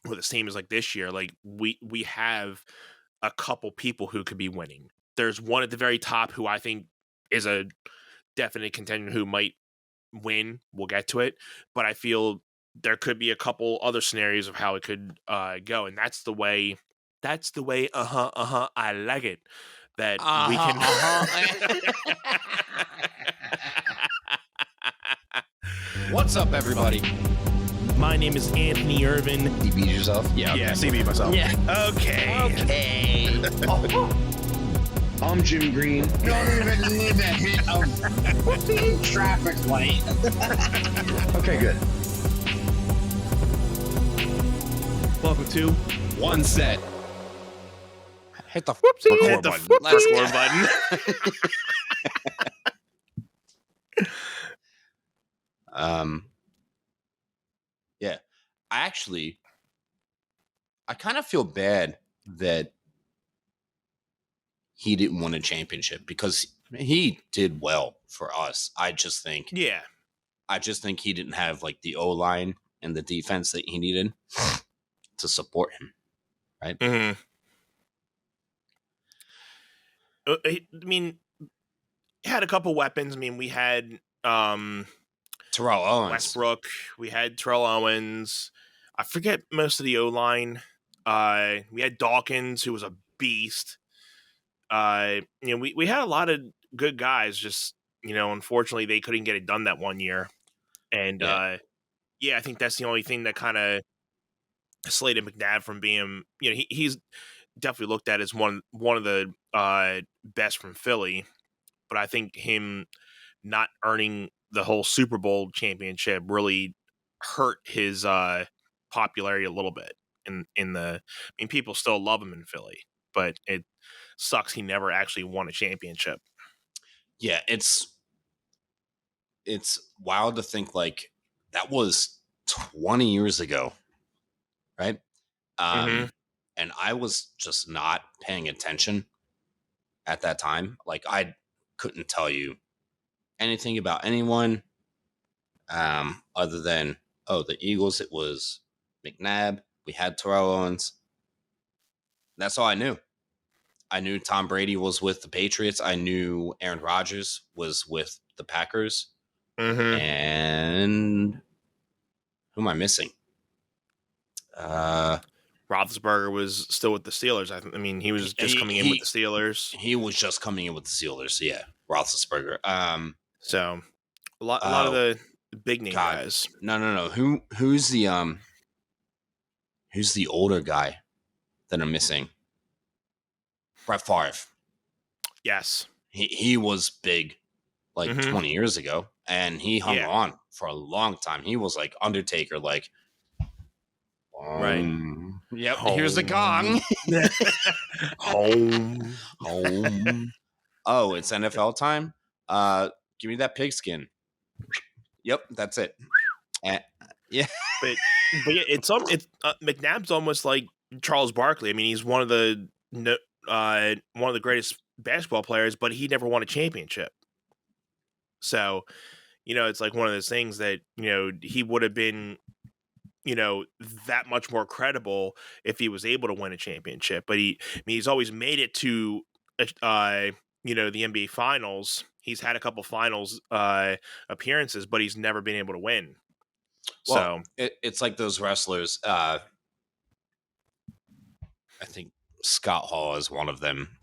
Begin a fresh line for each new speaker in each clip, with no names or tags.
with the same as like this year, like we have a couple people who could be winning. There's one at the very top who I think is a definite contender who might win. We'll get to it, but I feel there could be a couple other scenarios of how it could go, and that's the way. That's the way. I like it. That we
Uh-huh,
can.
What's up, everybody?
My name is Anthony Irvin.
You beat yourself?
Yeah, CB myself.
Yeah.
Okay.
I'm Jim Green.
Don't even need to hit a traffic light.
Okay, good.
Welcome to
One set. Hit the
Whoopsie.
record
Hit the
button. Let's
record
button. Yeah. I kind of feel bad that he didn't win a championship because he did well for us. I just think he didn't have like the O-line and the defense that he needed to support him. Right?
Mm-hmm. I mean, he had a couple weapons. I mean, we had
Terrell Owens,
Westbrook. We had Terrell Owens. I forget most of the O-line. We had Dawkins, who was a beast. We had a lot of good guys. Just unfortunately, they couldn't get it done that one year. And I think that's the only thing that kind of slated McNabb from being. He's definitely looked at as one of the best from Philly, but I think him not earning the whole Super Bowl championship really hurt his popularity a little bit. People still love him in Philly, but it sucks he never actually won a championship.
Yeah, it's wild to think like that was 20 years ago, right? And I was just not paying attention at that time. Like I couldn't tell you anything about anyone other than the Eagles. It was McNabb. We had Terrell Owens. That's all I knew. I knew Tom Brady was with the Patriots. I knew Aaron Rodgers was with the Packers. And who am I missing?
Roethlisberger was still with the Steelers. I mean, he was just coming in with the Steelers.
He was just coming in with the Steelers. Yeah, Roethlisberger.
So a lot of the big name guys.
No. Who's the older guy that I'm missing? Brett Favre.
Yes.
He was big like 20 years ago, and he hung on for a long time. He was like Undertaker, like
right.
Yep.
Home.
Here's the gong.
Home.
Oh, it's NFL time. Give me that pigskin. Yep, that's it. Yeah.
But yeah, it's McNabb's almost like Charles Barkley. I mean, he's one of the greatest basketball players, but he never won a championship. So, it's like one of those things that he would have been that much more credible if he was able to win a championship. But he's always made it to the NBA Finals. He's had a couple finals appearances, but he's never been able to win.
Well, so it's like those wrestlers. I think Scott Hall is one of them.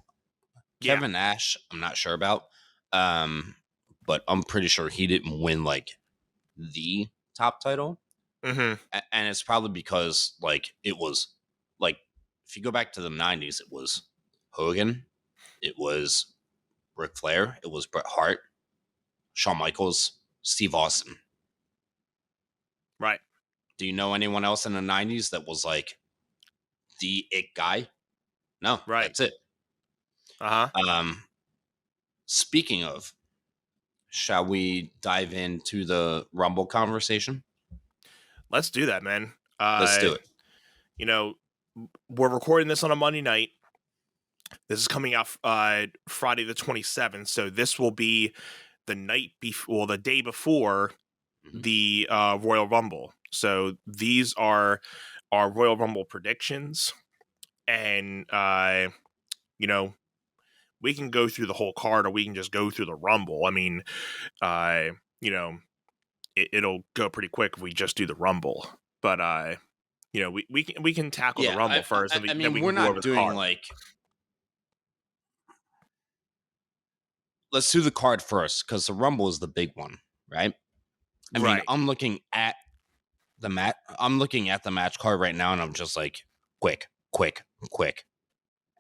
Kevin Nash, I'm not sure about, but I'm pretty sure he didn't win like the top title. And it's probably because like it was like if you go back to the 90s, it was Hogan, it was Ric Flair, it was Bret Hart, Shawn Michaels, Steve Austin.
Right.
Do you know anyone else in the 90s that was like the it guy? No. Right. That's it. Speaking of, shall we dive into the Rumble conversation?
Let's do that, man.
Let's do it.
We're recording this on a Monday night. This is coming out Friday the 27th, so this will be the day before the Royal Rumble. So these are our Royal Rumble predictions, and you know, we can go through the whole card, or we can just go through the Rumble. I mean, you know, it'll go pretty quick if we just do the Rumble. But you know, we can tackle the
Yeah,
Rumble first,
I
then
mean,
we
we're
can go over
not
the
doing
card.
like. Let's do the card first because the Rumble is the big one, right? I mean,
Right.
I'm looking at the match card right now, and I'm just like, quick,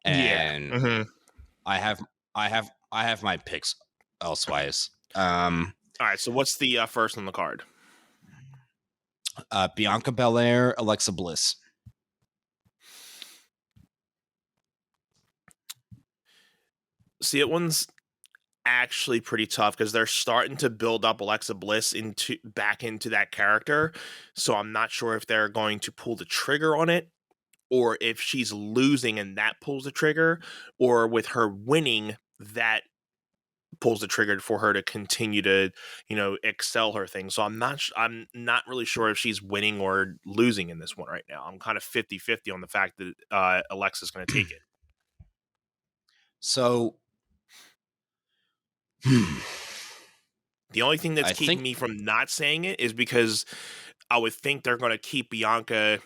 Yeah.
and
Mm-hmm.
I have my picks elsewise.
All right. So what's the first on the card?
Bianca Belair, Alexa Bliss.
See, it one's actually pretty tough because they're starting to build up Alexa Bliss back into that character. So I'm not sure if they're going to pull the trigger on it, or if she's losing and that pulls the trigger, or with her winning that pulls the trigger for her to continue to, excel her thing. So I'm not really sure if she's winning or losing in this one right now. I'm kind of 50-50 on the fact that Alexa's going to take it.
So
the only thing that's keeping me from not saying it is because I would think they're going to keep Bianca.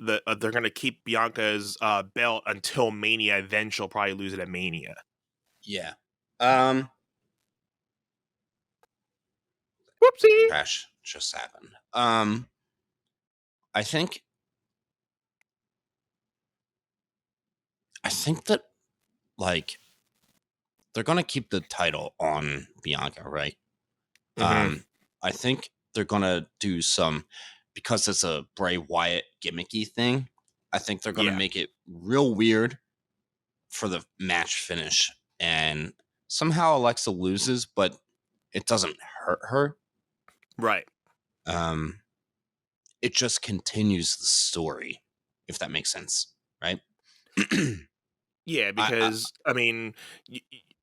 They're going to keep Bianca's belt until Mania. Then she'll probably lose it at Mania.
Yeah.
Whoopsie.
Crash just happened. I think that like they're gonna keep the title on Bianca, right?
Mm-hmm.
I think they're gonna do some, because it's a Bray Wyatt gimmicky thing. I think they're gonna make it real weird for the match finish, and somehow Alexa loses, but it doesn't hurt her.
Right.
It just continues the story, if that makes sense, right?
Yeah, because I mean,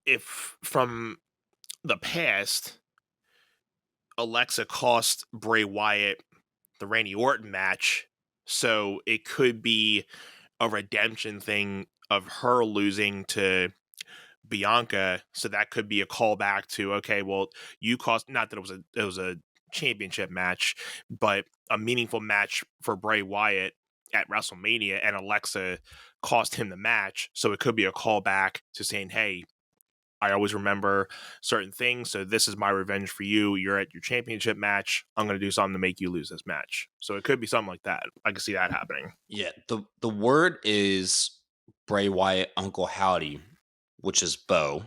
if from the past, Alexa cost Bray Wyatt the Randy Orton match, so it could be a redemption thing of her losing to Bianca, so that could be a callback to, okay, well, you cost, not that it was a championship match, but a meaningful match for Bray Wyatt at WrestleMania, and Alexa cost him the match, so it could be a callback to saying, hey, I always remember certain things, so this is my revenge for you. You're at your championship match. I'm going to do something to make you lose this match. So it could be something like that. I can see that happening.
Yeah, the word is Bray Wyatt Uncle Howdy, which is Bo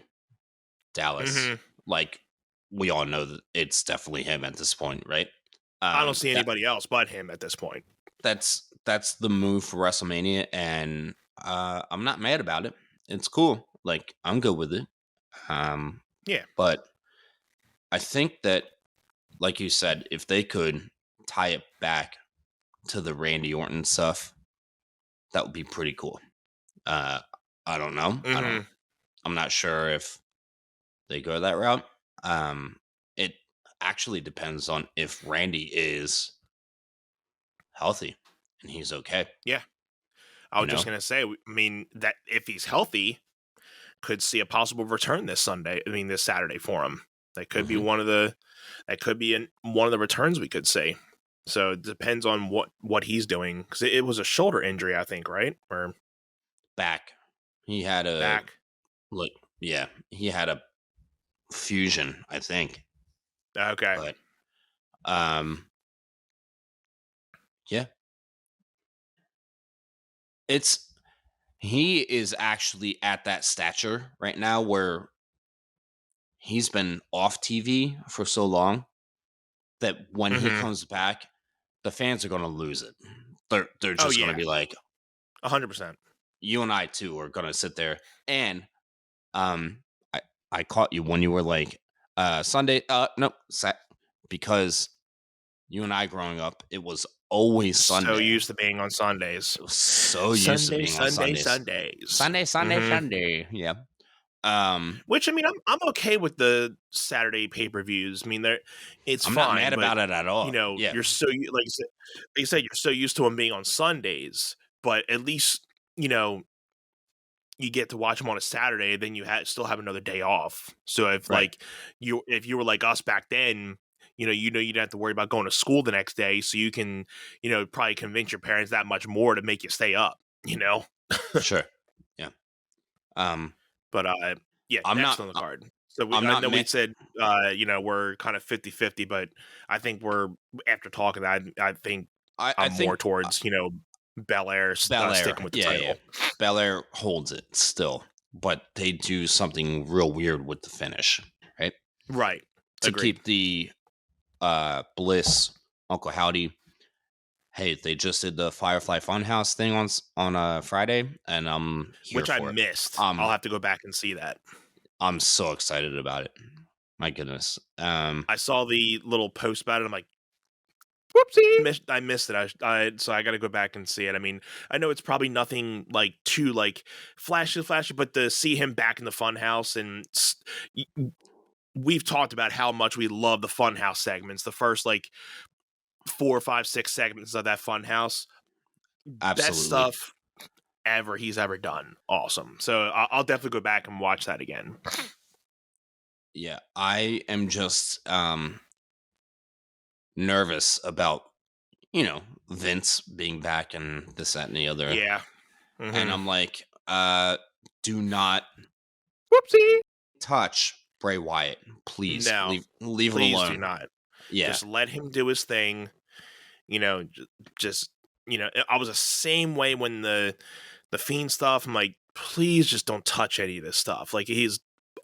Dallas.
Mm-hmm.
Like, we all know that it's definitely him at this point, right?
I don't see anybody else but him at this point.
That's the move for WrestleMania, and I'm not mad about it. It's cool. Like, I'm good with it.
Yeah.
But I think that, like you said, if they could tie it back to the Randy Orton stuff, that would be pretty cool. I don't know.
Mm-hmm.
I'm not sure if they go that route. It actually depends on if Randy is healthy and he's okay.
Yeah. I was just going to say, I mean, that if he's healthy, could see a possible return this Saturday for him. That could be one of the returns we could see. So it depends on what he's doing, because it was a shoulder injury, I think, right? Or
back. He had a
back.
Look, yeah, he had a fusion, I think.
Okay.
But yeah. He is actually at that stature right now where he's been off TV for so long that when he comes back, the fans are going to lose it. They're just going to be like
100%.
You and I too are going to sit there, and I caught you when you were like Sunday. Because you and I growing up, it was always Sunday.
So used to being on Sundays.
So used to being on Sundays.
Sunday.
Sunday. Yeah.
Which I mean, I'm okay with the Saturday pay-per-views. I mean, it's
I'm not
fine,
mad
but
about it at all.
you know,
Yeah,
you're like you said, you're so used to them being on Sundays, but at least you know you get to watch them on a Saturday. Then you still have another day off. So if
right.
like if you were like us back then, you know you don't have to worry about going to school the next day, so you can probably convince your parents that much more to make you stay up. You know,
Sure. Yeah. Um,
but yeah,
I'm
next
not.
on the card. So
I'm
I
not
know we
mad.
said we're kind of 50-50, but I think we're after talking that I think
I
I'm more
think
towards Belair
Belair.
sticking with the
Yeah, yeah.
title.
Belair holds it still, but they do something real weird with the finish, right?
Right.
To
Agreed.
keep the Bliss, Uncle Howdy. Hey, they just did the Firefly Funhouse thing on Friday, and I'm here
Which I
for it.
missed. I'll have to go back and see that.
I'm so excited about it. My goodness.
I saw the little post about it. I'm like, whoopsie, I missed it. So I got to go back and see it. I mean, I know it's probably nothing like too like flashy, but to see him back in the funhouse and we've talked about how much we love the funhouse segments. The first like 4, 5, 6 segments of that funhouse, best
Absolutely.
stuff he's ever done. Awesome. So I'll definitely go back and watch that again.
Yeah, I am just nervous about Vince being back and this, that, and the other.
Yeah.
And I'm like, do not
Whoopsie.
touch Bray Wyatt, please.
No,
Leave it
please do
alone.
not.
Yeah,
Just let him do his thing. Just I was the same way when the Fiend stuff. I'm like, please just don't touch any of this stuff. Like he's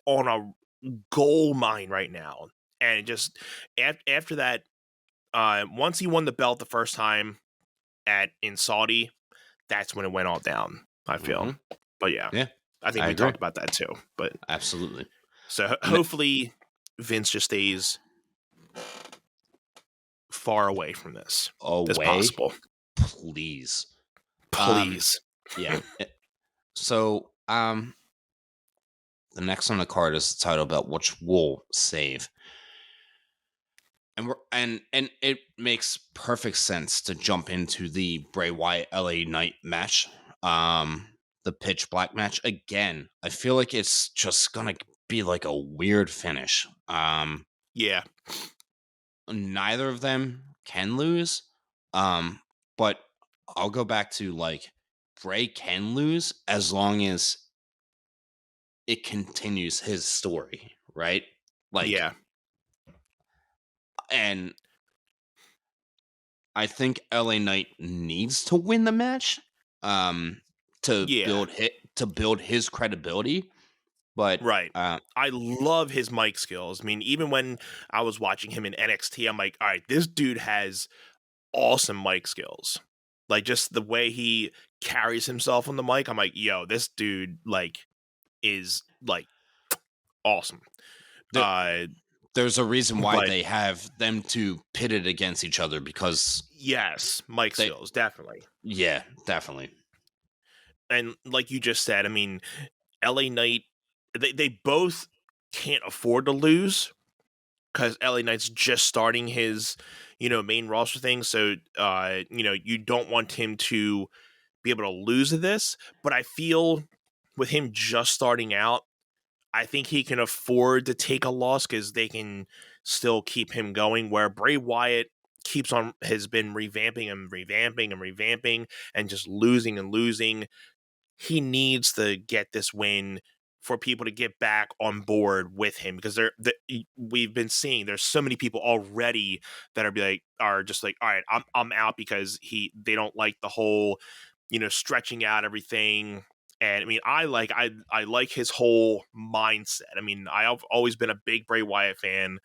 on a gold mine right now, and just after that, once he won the belt the first time in Saudi, that's when it went all down. I feel, but yeah, I think
I
we
agree.
talked about that too. But
Absolutely.
so hopefully Vince just stays far away from this as possible.
Please.
Please.
Yeah. So, the next on the card is the title belt, which we'll save. And it makes perfect sense to jump into the Bray Wyatt LA Knight match. The pitch black match. Again, I feel like it's just gonna be like a weird finish.
Yeah.
Neither of them can lose. But I'll go back to like Bray can lose as long as it continues his story, right? Like,
Yeah.
and I think LA Knight needs to win the match, to build his credibility. But
Right. I love his mic skills. I mean, even when I was watching him in NXT, I'm like, all right, this dude has awesome mic skills. Like just the way he carries himself on the mic, I'm like, yo, this dude like is like awesome.
There's a reason why
but
they have them two pitted against each other, because
yes, mic skills, definitely.
Yeah, definitely.
And like you just said, I mean, LA Knight, they both can't afford to lose because LA Knight's just starting his, main roster thing. So, you don't want him to be able to lose to this. But I feel with him just starting out, I think he can afford to take a loss because they can still keep him going. Where Bray Wyatt has been revamping and just losing and losing. He needs to get this win for people to get back on board with him because we've been seeing there's so many people already that are just like, all right, I'm out because they don't like the whole stretching out everything. And I mean, I like his whole mindset. I mean, I've always been a big Bray Wyatt fan,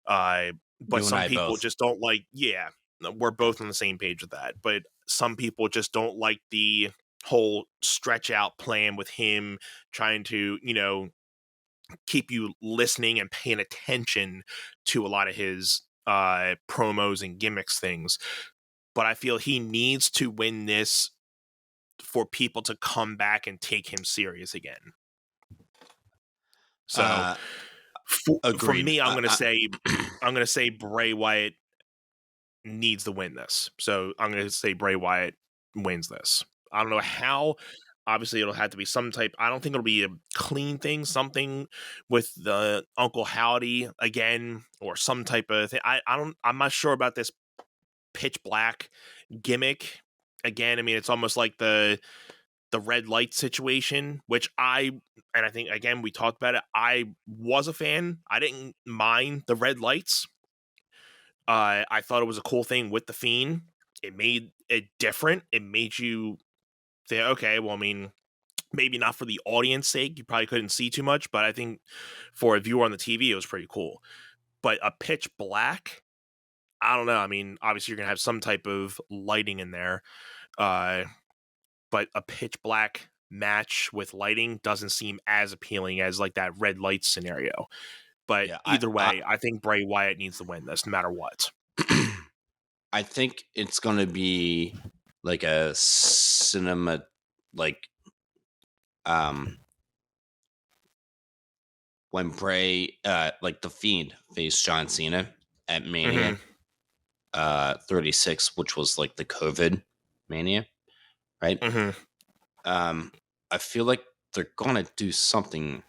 but
You and
some
I
people
both.
just don't like. Yeah, we're both on the same page with that. But some people just don't like the whole stretch out plan with him trying to keep you listening and paying attention to a lot of his promos and gimmicks things. But I feel he needs to win this for people to come back and take him serious again. So for
Agreed.
me, I'm gonna say Bray Wyatt needs to win this. So I'm gonna say Bray Wyatt wins this. I don't know how. Obviously, it'll have to be some type. I don't think it'll be a clean thing. Something with the Uncle Howdy again, or some type of thing. I don't. I'm not sure about this pitch black gimmick. Again, I mean, it's almost like the red light situation, which I think again we talked about it. I was a fan. I didn't mind the red lights. I thought it was a cool thing with the Fiend. It made it different. It made you say, okay, well, I mean, maybe not for the audience sake. You probably couldn't see too much, but I think for a viewer on the TV, it was pretty cool. But a pitch black, I don't know. I mean, obviously, you're gonna have some type of lighting in there, but a pitch black match with lighting doesn't seem as appealing as like that red light scenario. But
Yeah,
either way, I think Bray Wyatt needs to win this no matter what.
I think it's going to be like a cinema, like, when Bray, like the Fiend faced John Cena at Mania 36, which was like the COVID Mania, right? I feel like they're going to do something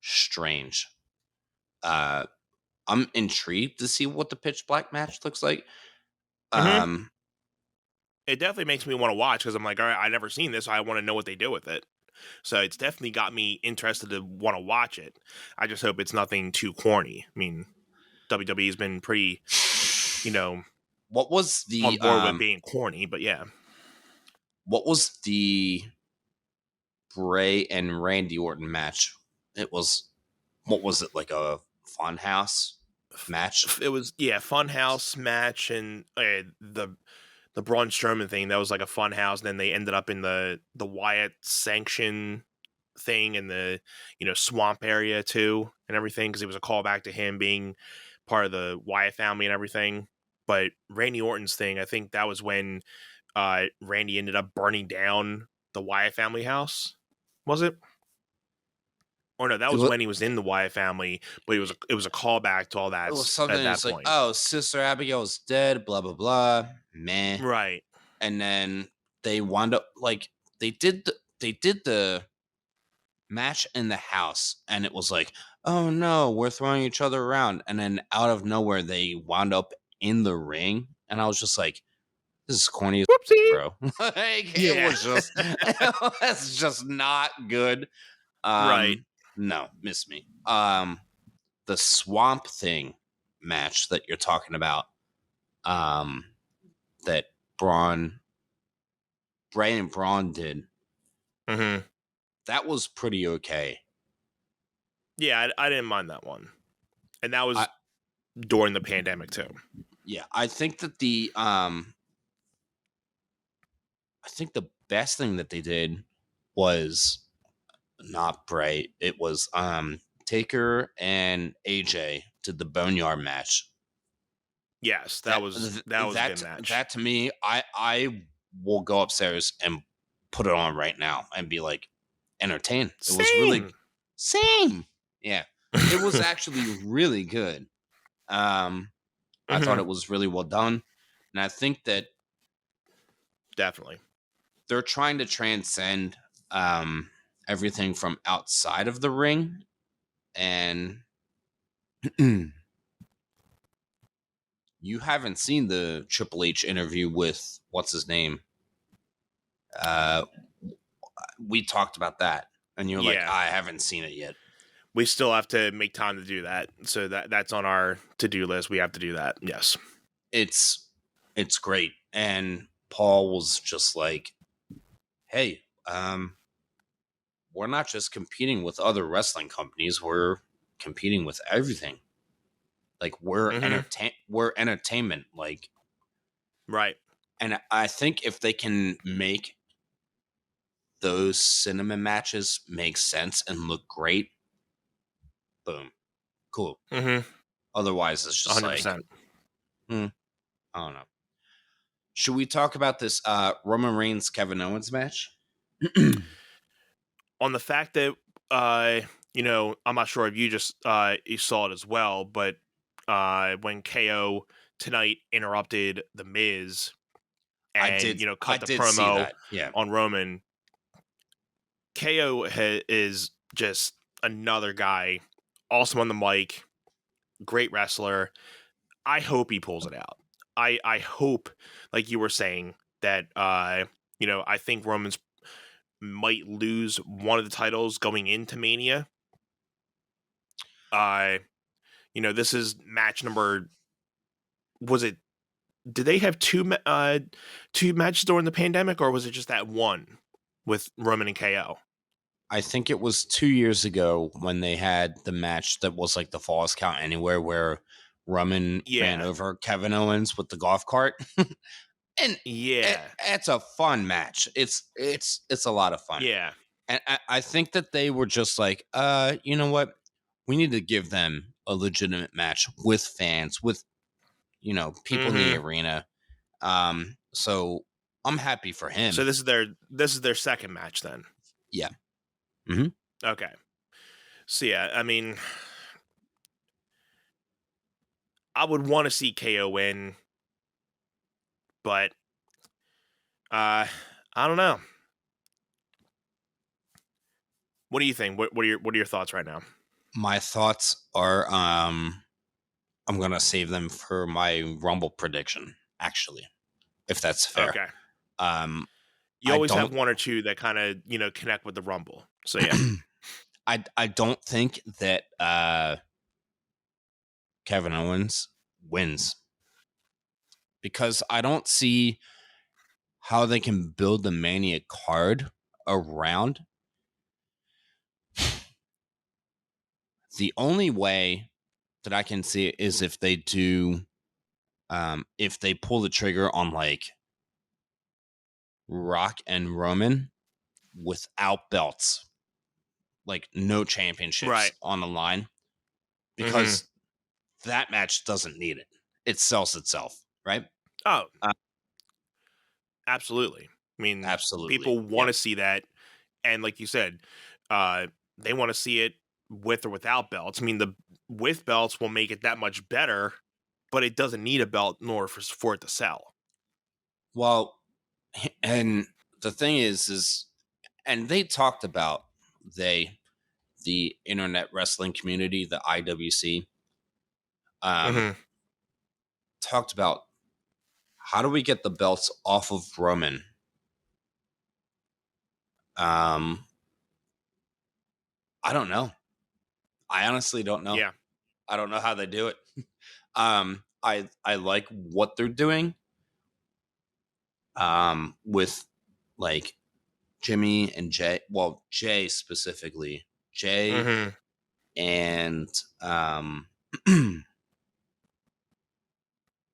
strange. I'm intrigued to see what the pitch black match looks like.
It definitely makes me want to watch because I'm like, all right, I've never seen this. So I want to know what they do with it. So it's definitely got me interested to want to watch it. I just hope it's nothing too corny. I mean, WWE's been pretty,
what was the
on board with being corny, but yeah.
What was the Bray and Randy Orton match? It was, what was it, like a Funhouse match?
It was Funhouse match, and the Braun Strowman thing, that was like a Funhouse, and then they ended up in the Wyatt sanction thing in the swamp area too and everything, because it was a callback to him being part of the Wyatt family and everything. But Randy Orton's thing, I think that was when Randy ended up burning down the Wyatt family house. Was it? Or no, that was when he was in the Wyatt family, but it was a callback to all that.
It was something
at that
that's like,
point.
oh, Sister Abigail's dead, blah blah blah, meh.
Right.
And then they wound up like they did the match in the house, and it was like, oh no, we're throwing each other around, and then out of nowhere they wound up in the ring, and I was just like, this is corny as bro. Like,
Yeah.
it was just not good.
Right.
No, miss me. The Swamp Thing match that you're talking about, that Bray and Braun did, that was pretty okay.
Yeah, I didn't mind that one, and that was during the pandemic too.
Yeah, I think that the best thing that they did was not Bray. It was Taker and AJ did the Boneyard match.
Yes, that was a good match.
That to me, I will go upstairs and put it on right now and be like, entertained. It was really same. Yeah, it was actually really good. I thought it was really well done, and I think that
definitely
they're trying to transcend everything from outside of the ring, and you haven't seen the Triple H interview with what's his name. We talked about that, and you're like, I haven't seen it yet.
We still have to make time to do that, so that's on our to-do list. We have to do that. Yes,
it's great. And Paul was just like, hey, we're not just competing with other wrestling companies, we're competing with everything. Like, we're entertainment, like,
right.
And I think if they can make those cinema matches make sense and look great, boom, cool. Otherwise, it's just 100%. Like, I don't know. Should we talk about this Roman Reigns Kevin Owens match?
On the fact that I'm not sure if you saw it as well, but when KO tonight interrupted the Miz and
I
cut the
did see
promo
that. Yeah.
on Roman, KO is just another guy, awesome on the mic, great wrestler. I hope he pulls it out. I hope, like you were saying, that I think Roman's might lose one of the titles going into Mania. This is match number. Was it? Did they have two matches during the pandemic, or was it just that one with Roman and KO?
I think it was 2 years ago when they had the match that was like the Falls Count Anywhere, where Roman ran
Yeah,
over Kevin Owens with the golf cart. And
yeah,
it's a fun match. It's a lot of fun.
yeah.
And I think that they were just like, you know what? We need to give them a legitimate match with fans, with people in the
hmm
arena. So I'm happy for
So
him.
this is their second match then.
Yeah. Mm-hmm.
Okay. So yeah, I mean, I would want to see KO win, but I don't know. What do you think? What are your thoughts right now?
My thoughts are, I'm gonna save them for my Rumble prediction, actually, if that's fair.
Okay.
Um,
You
I
always have
don't,
one or two that kind of, connect with the Rumble. So yeah.
I don't think that Kevin Owens wins, because I don't see how they can build the Mania card around. The only way that I can see it is if they do, if they pull the trigger on like Rock and Roman without belts, like no championships
Right.
on the line,
hmm
because that match doesn't need it. It sells itself, right?
Oh,
Uh,
absolutely. I mean,
Absolutely.
people want
Yep.
to see that, and like you said, uh, they want to see it with or without belts. I mean, the with belts will make it that much better, but it doesn't need a belt in order for it to sell.
Well, and the thing is, and they talked about the internet wrestling community, the IWC,
hmm
talked about how do we get the belts off of Roman. Um, I don't know. I honestly don't know.
Yeah.
I don't know how they do it. I like what they're doing. With like Jimmy and Jay. Well, Jay specifically. Jay
hmm
and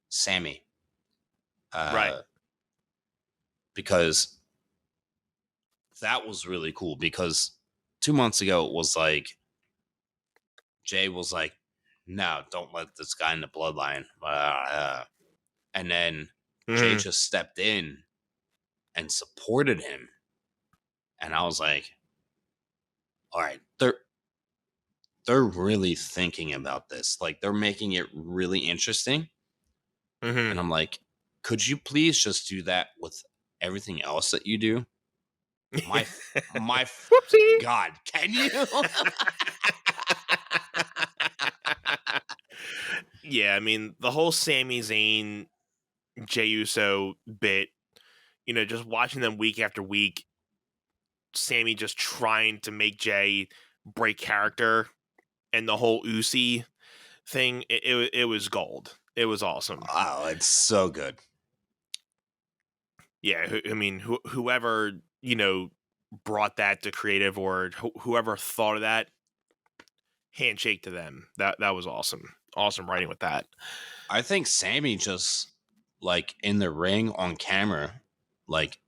Sammy.
Right.
Because that was really cool, because 2 months ago it was like Jay was like, no, don't let this guy in the bloodline. And then Jay
hmm
just stepped in and supported him. And I was like, all right, they're really thinking about this. Like, they're making it really interesting.
hmm
And I'm like, could you please just do that with everything else that you do? My
Whoopsie.
God, can you?
Yeah, I mean, the whole Sami Zayn Jey Uso bit, just watching them week after week, Sammy just trying to make Jay break character, and the whole Usi thing, it was gold. It was awesome.
Oh, it's so good.
Yeah, I mean, whoever, brought that to creative, or whoever thought of that, handshake to them. That was awesome. Awesome writing with that.
I think Sammy just, like, in the ring on camera, like,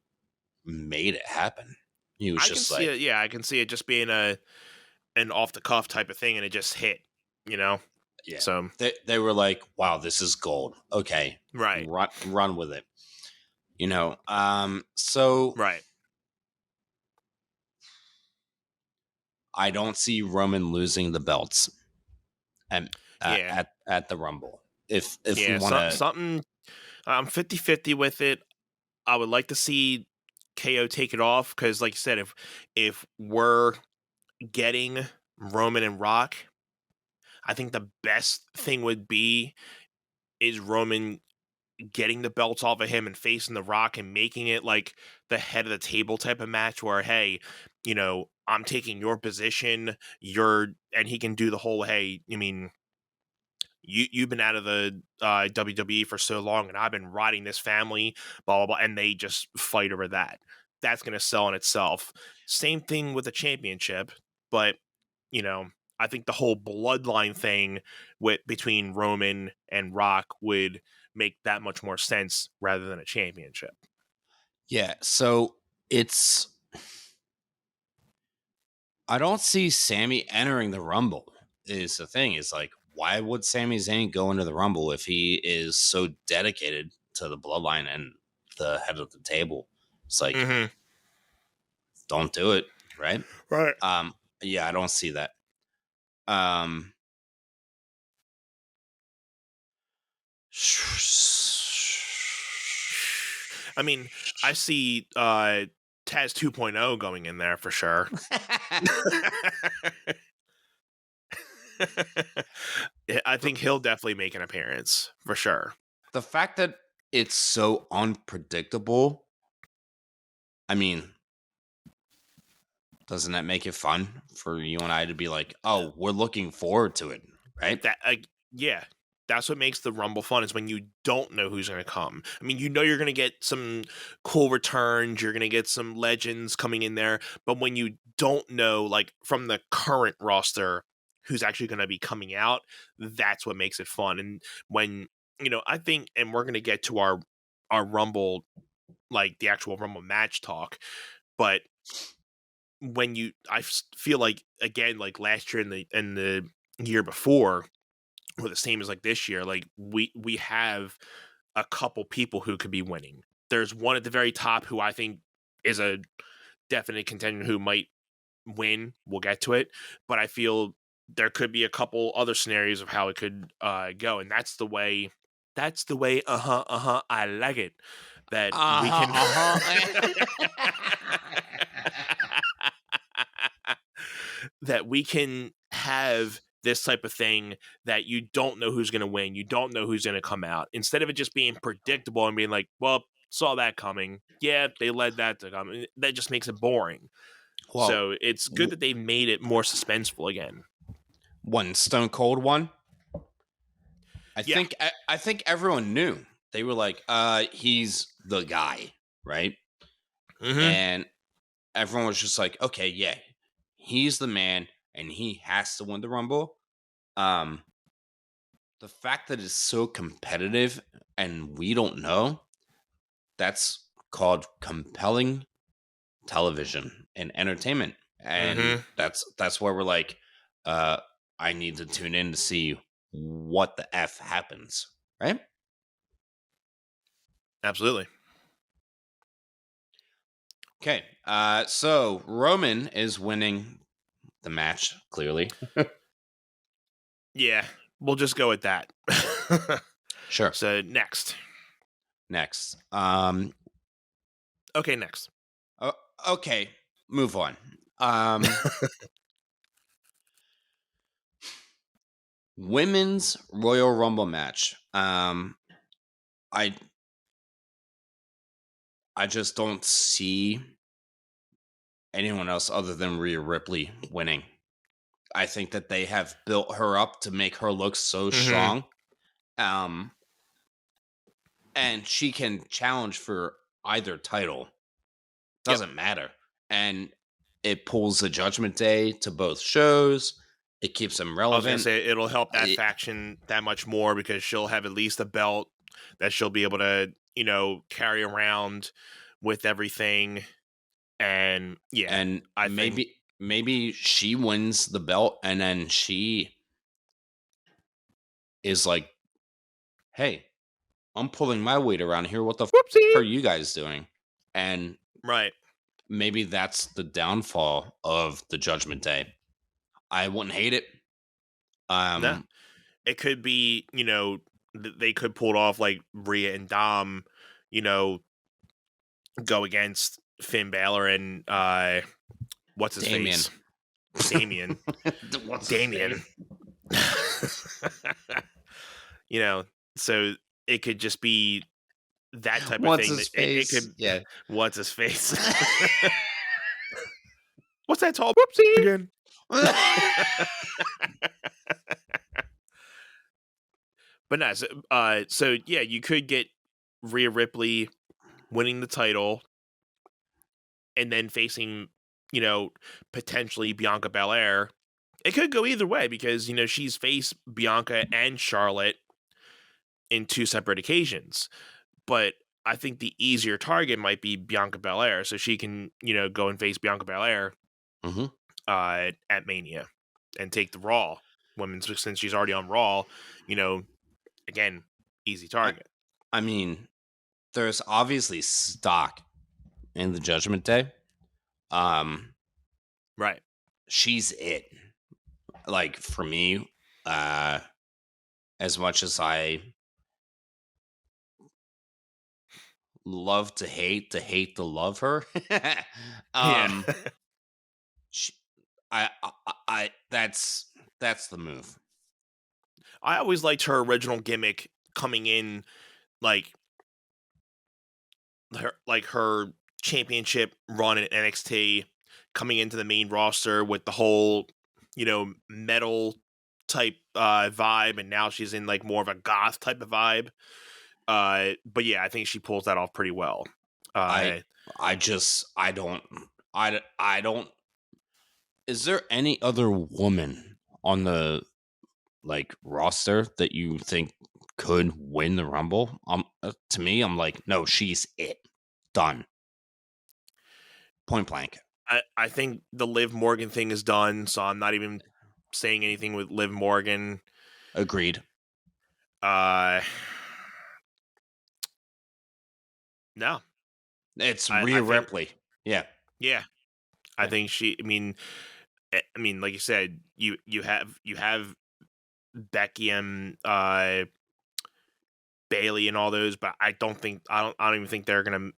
made it happen. He was
I can
just
see
like,
it. Yeah, I can see it just being an off the cuff type of thing, and it just hit. You know.
yeah.
So
They were like, wow, this is gold. Okay,
right,
run with it. So
right.
I don't see Roman losing the belts at
Yeah.
at the Rumble. If we
Yeah,
want to,
something I'm 50-50 with it. I would like to see KO take it off because, like you said, if we're getting Roman and Rock, I think the best thing would be is Roman getting the belts off of him and facing the Rock and making it like the head of the table type of match where, hey, I'm taking your position, and he can do the whole, hey, I mean, you've been out of the WWE for so long, and I've been riding this family, blah blah blah, and they just fight over that. That's gonna sell in itself. Same thing with the championship, but you know, I think the whole bloodline thing between Roman and Rock would make that much more sense rather than a championship.
yeah. So it's I don't see Sammy entering the Rumble. Is the thing is like, why would Sami Zayn go into the Rumble if he is so dedicated to the bloodline and the head of the table? It's like, don't do it, right?
Right.
Yeah, I don't see that. Um,
I mean, I see Taz 2.0 going in there for sure. I think he'll definitely make an appearance for sure.
The fact that it's so unpredictable, I mean, doesn't that make it fun for you and I to be like, oh, we're looking forward to it, right?
Yeah, that's what makes the Rumble fun is when you don't know who's going to come. I mean, you're going to get some cool returns, you're going to get some legends coming in there, but when you don't know, like from the current roster, who's actually going to be coming out, that's what makes it fun. And when I think, and we're going to get to our Rumble, like the actual Rumble match talk, but I feel like again, like last year and the year before, or the same as like this year, like we have a couple people who could be winning. There's one at the very top who I think is a definite contender who might win. We'll get to it, but I feel there could be a couple other scenarios of how it could go, and that's the way. That's the way. I like it. That we can. That we can have this type of thing that you don't know who's going to win. You don't know who's going to come out. Instead of it just being predictable and being like, well, saw that coming. Yeah, they led that to come. That just makes it boring. Well, so it's good that they made it more suspenseful again.
One Stone Cold one. I think everyone knew. They were like, he's the guy, right?
Mm-hmm.
And everyone was just like, okay, yeah, he's the man, and he has to win the Rumble. The fact that it's so competitive and we don't know, that's called compelling television and entertainment. And that's where we're like, I need to tune in to see what the F happens, right?
Absolutely.
Okay, so Roman is winning the match, clearly.
Yeah, we'll just go with that.
Sure.
So next. Okay, next.
Okay, move on. Women's Royal Rumble match. I just don't see anyone else other than Rhea Ripley winning. I think that they have built her up to make her look so strong. And she can challenge for either title. Doesn't matter. And it pulls the Judgment Day to both shows. It keeps them relevant.
I was gonna say it'll help that faction that much more because she'll have at least a belt that she'll be able to, carry around with everything. And yeah,
and maybe she wins the belt and then she is like, hey, I'm pulling my weight around here. What the f are you guys doing? And
right.
Maybe that's the downfall of the Judgment Day. I wouldn't hate it.
No, it could be, they could pull it off like Rhea and Dom, you know, go against Finn Balor and what's his
Damien.
face? Damien.
What's his
Damien.
face?
So it could just be that type of
What's
thing.
his
It
face?
could.
Yeah.
What's his face? What's that tall whoopsie again? But no, so yeah, you could get Rhea Ripley winning the title and then facing, potentially Bianca Belair. It could go either way because, she's faced Bianca and Charlotte in 2 separate occasions. But I think the easier target might be Bianca Belair, so she can, go and face Bianca Belair at Mania and take the Raw women's, since she's already on Raw. Again, easy target.
I mean, there's obviously stock in the Judgment Day.
Right.
She's it. Like, for me, as much as I love to hate to love her,
Yeah.
she, I that's the move.
I always liked her original gimmick coming in, like her championship run in NXT, coming into the main roster with the whole, metal type vibe, and now she's in like more of a goth type of vibe. But yeah, I think she pulls that off pretty well.
I don't. Is there any other woman on the roster that you think could win the Rumble? To me, I'm like, no, she's it. Done. Point blank.
I think the Liv Morgan thing is done, so I'm not even saying anything with Liv Morgan.
Agreed.
No.
It's Rhea Ripley. Yeah.
Yeah. I think she, I mean, like you said, you have Becky and Bailey and all those, but I don't even think they're gonna.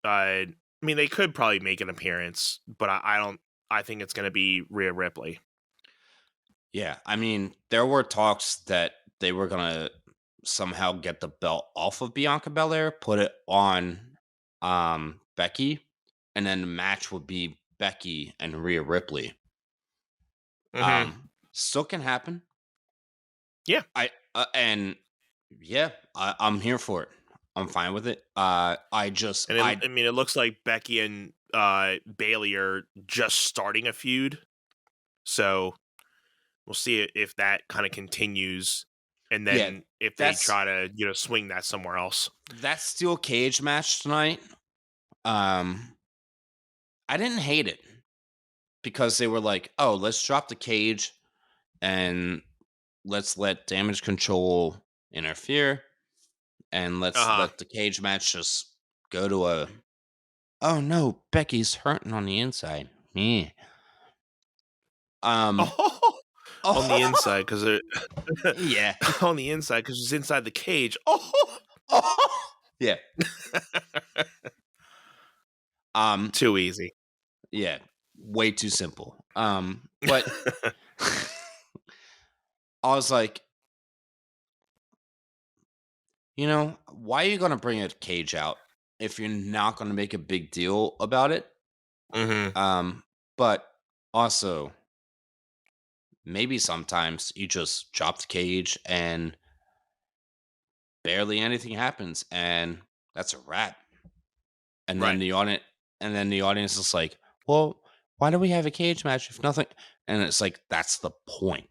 I mean, they could probably make an appearance, but I don't. I think it's gonna be Rhea Ripley.
Yeah, I mean, there were talks that they were gonna somehow get the belt off of Bianca Belair, put it on Becky, and then the match would be Becky and Rhea Ripley. Still can happen.
Yeah,
I'm here for it. I'm fine with it. I
mean, it looks like Becky and Bailey are just starting a feud, so we'll see if that kind of continues, and then if they try to swing that somewhere else.
That steel cage match tonight, I didn't hate it because they were like, "Oh, let's drop the cage and let's let Damage Control interfere, and let's let the cage match just go to a." Oh no, Becky's hurting on the inside. Yeah.
On the inside because
yeah,
on the inside because it's inside the cage.
Yeah.
Too easy.
Yeah, way too simple. But I was like, why are you gonna bring a cage out if you're not gonna make a big deal about it? But also, maybe sometimes you just drop the cage and barely anything happens, and that's a wrap. And then the audience is like, well, why do we have a cage match if nothing? And it's like, that's the point.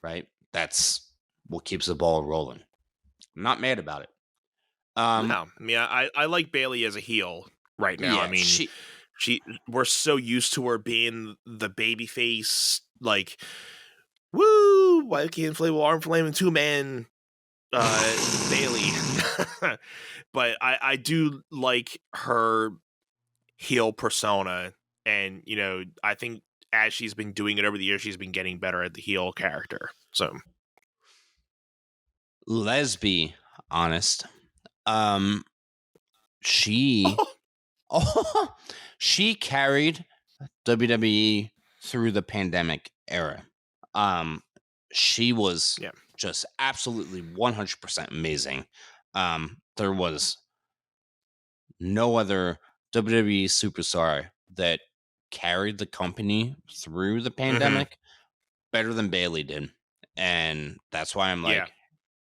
Right? That's what keeps the ball rolling. I'm not mad about it.
No, I mean, I like Bailey as a heel right now.
Yeah,
I mean, we're so used to her being the baby face, like, woo, why can't inflatable arm flame and 2-man Bailey. But I do like her heel persona, and I think as she's been doing it over the years, she's been getting better at the heel character. So
Let's be honest. She she carried WWE through the pandemic era. She was just absolutely 100% amazing. There was no other WWE superstar that carried the company through the pandemic better than Bailey did. And that's why I'm like,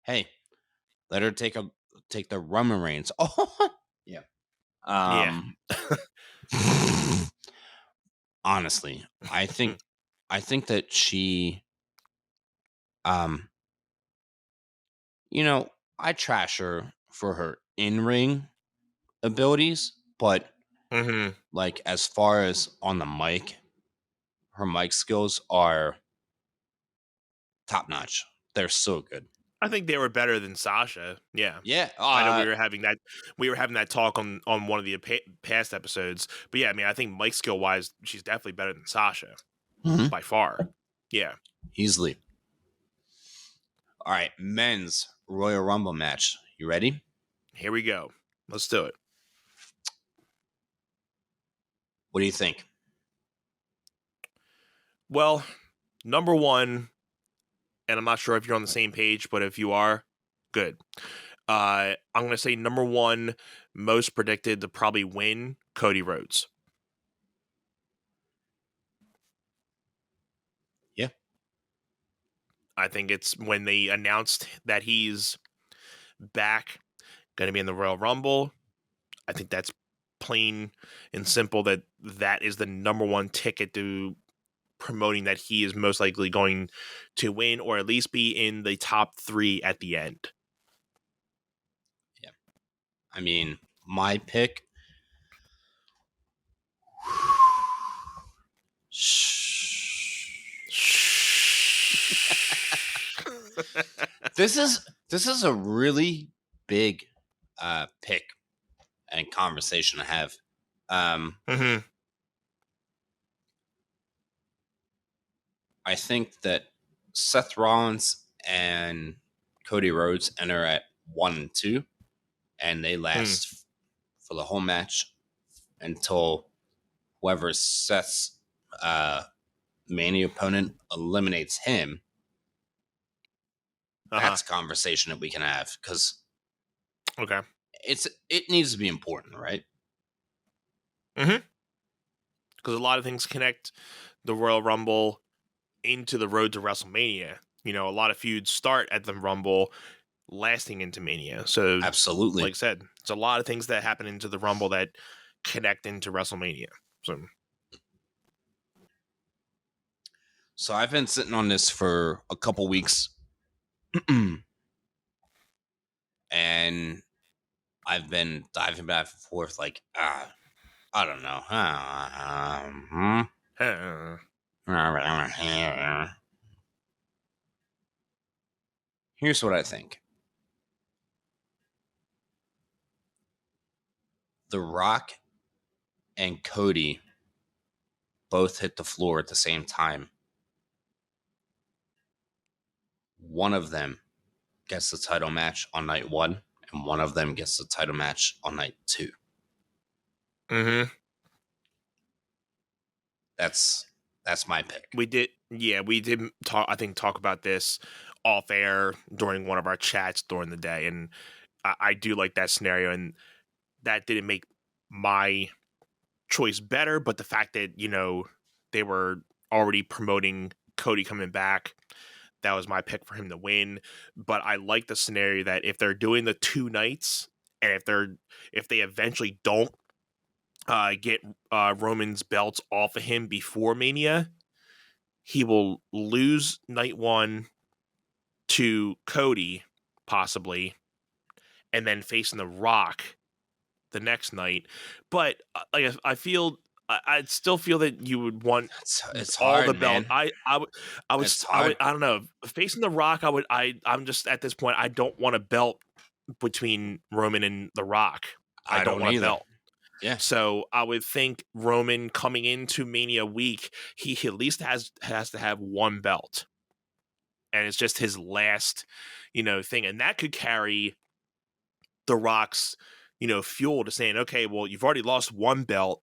hey, let her take the Roman reigns. Oh, yeah. Honestly, I think that she I trash her for her in-ring abilities, but like as far as on the mic, her mic skills are top notch. They're so good.
I think they were better than Sasha. Yeah. I know we were having that talk on one of the past episodes, but yeah, I mean, I think mic skill wise, she's definitely better than Sasha by far. Yeah,
easily. All right, men's Royal Rumble match. You ready?
Here we go. Let's do it.
What do you think?
Well, number one, and I'm not sure if you're on the same page, but if you are, good. I'm going to say number one, most predicted to probably win, Cody Rhodes.
Yeah.
I think it's when they announced that he's back, going to be in the Royal Rumble. I think that's plain and simple that is the number one ticket to promoting that he is most likely going to win or at least be in the top 3 at the end.
Yeah. I mean, my pick. This is a really big pick and conversation to have. I think that Seth Rollins and Cody Rhodes enter at 1 and 2, and they last for the whole match until whoever Seth's Mania opponent eliminates him. That's a conversation that we can have because it needs to be important, right?
Because a lot of things connect the Royal Rumble into the road to WrestleMania. You know, a lot of feuds start at the Rumble, lasting into Mania. So,
absolutely,
like I said, it's a lot of things that happen into the Rumble that connect into WrestleMania.
So I've been sitting on this for a couple weeks, and I've been diving back and forth, like, I don't know. Here's what I think. The Rock and Cody both hit the floor at the same time. One of them gets the title match on night 1, and one of them gets the title match on night 2. That's my pick.
We did talk about this off air during one of our chats during the day, and I do like that scenario, and that didn't make my choice better, but the fact that, you know, they were already promoting Cody coming back, that was my pick for him to win. But I like the scenario that if they're doing the 2 nights, and if they eventually don't get Roman's belts off of him before Mania, he will lose night 1 to Cody, possibly, and then facing The Rock the next night. But I feel I'd still feel that you would want
it's
all
hard,
the belt.
man.
I don't know. Facing The Rock, I'm just at this point, I don't want a belt between Roman and The Rock.
I don't want a belt. Yeah.
So I would think Roman coming into Mania week, he at least has to have one belt, and it's just his last, thing, and that could carry The Rock's, fuel to saying, okay, well, you've already lost one belt.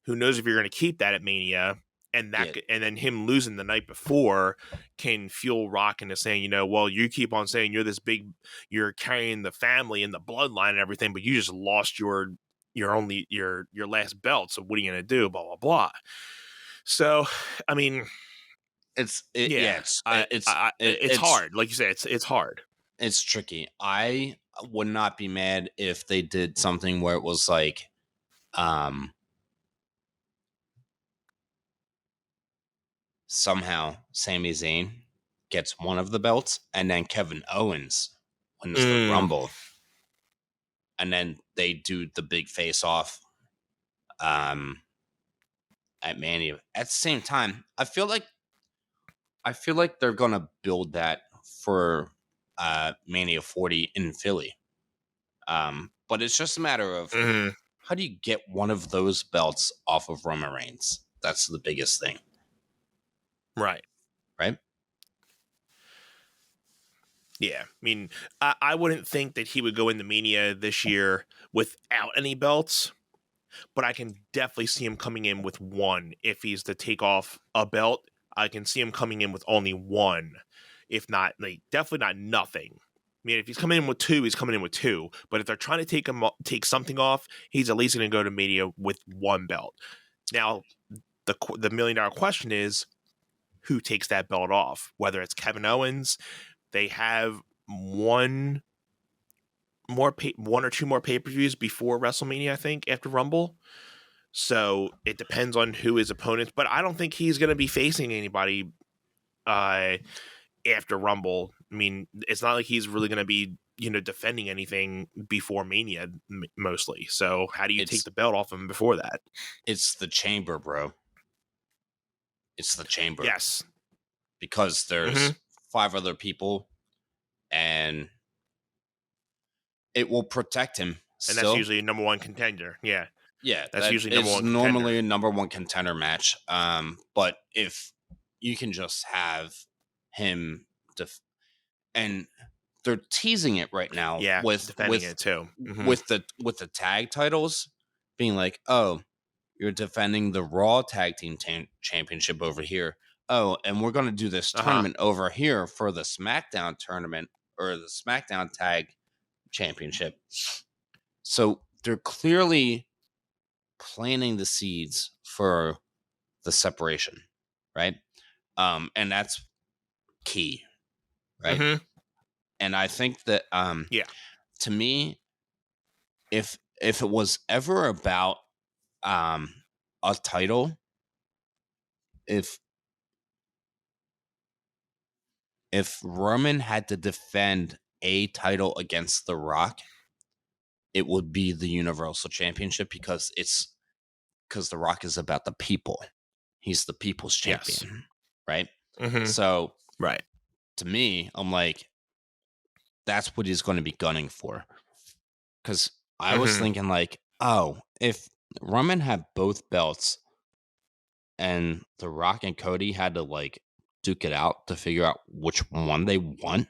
Who knows if you're going to keep that at Mania? And
Yeah.
and then him losing the night before can fuel Rock into saying, well, you keep on saying you're carrying the family and the bloodline and everything, but you just lost your last belt. So what are you going to do? Blah, blah, blah. So, I mean,
yeah,
it's hard. Like you said, it's hard.
It's tricky. I would not be mad if they did something where it was like, somehow Sami Zayn gets one of the belts, and then Kevin Owens wins the Rumble, and then they do the big face off at Mania. At the same time, I feel like they're gonna build that for Mania 40 in Philly. But it's just a matter of how do you get one of those belts off of Roman Reigns? That's the biggest thing.
Right.
Right?
Yeah. I mean, I wouldn't think that he would go into Mania this year without any belts, but I can definitely see him coming in with one. If he's to take off a belt, I can see him coming in with only one. If not, definitely not nothing. I mean, if he's coming in with two, he's coming in with two. But if they're trying to take something off, he's at least going to go to Mania with one belt. Now, the $1 million question is, who takes that belt off? Whether it's Kevin Owens, they have one or two more pay-per-views before WrestleMania, I think, after Rumble. So it depends on who his opponents, but I don't think he's going to be facing anybody after Rumble. I mean, it's not like he's really going to be, defending anything before Mania mostly. So how do you take the belt off him before that?
It's the chamber, bro. It's the chamber.
Yes.
Because there's 5 other people, and it will protect him.
And that's usually a number one contender. Yeah.
Yeah,
that's usually number one.
Normally a number one contender match. But if you can just have him, and they're teasing it right now.
Yeah,
with
defending it too.
With the tag titles being like, oh, you're defending the Raw Tag Team Championship over here. Oh, and we're going to do this tournament over here for the SmackDown tournament or the SmackDown Tag Championship. So they're clearly planting the seeds for the separation, right? And that's key, right? And I think that, to me, if it was ever about a title, if Roman had to defend a title against The Rock, it would be the Universal Championship because The Rock is about the people. He's the people's champion, right? So,
right.
To me, I'm like, that's what he's going to be gunning for. Because I was thinking like, oh, if Roman had both belts and The Rock and Cody had to like duke it out to figure out which one they want,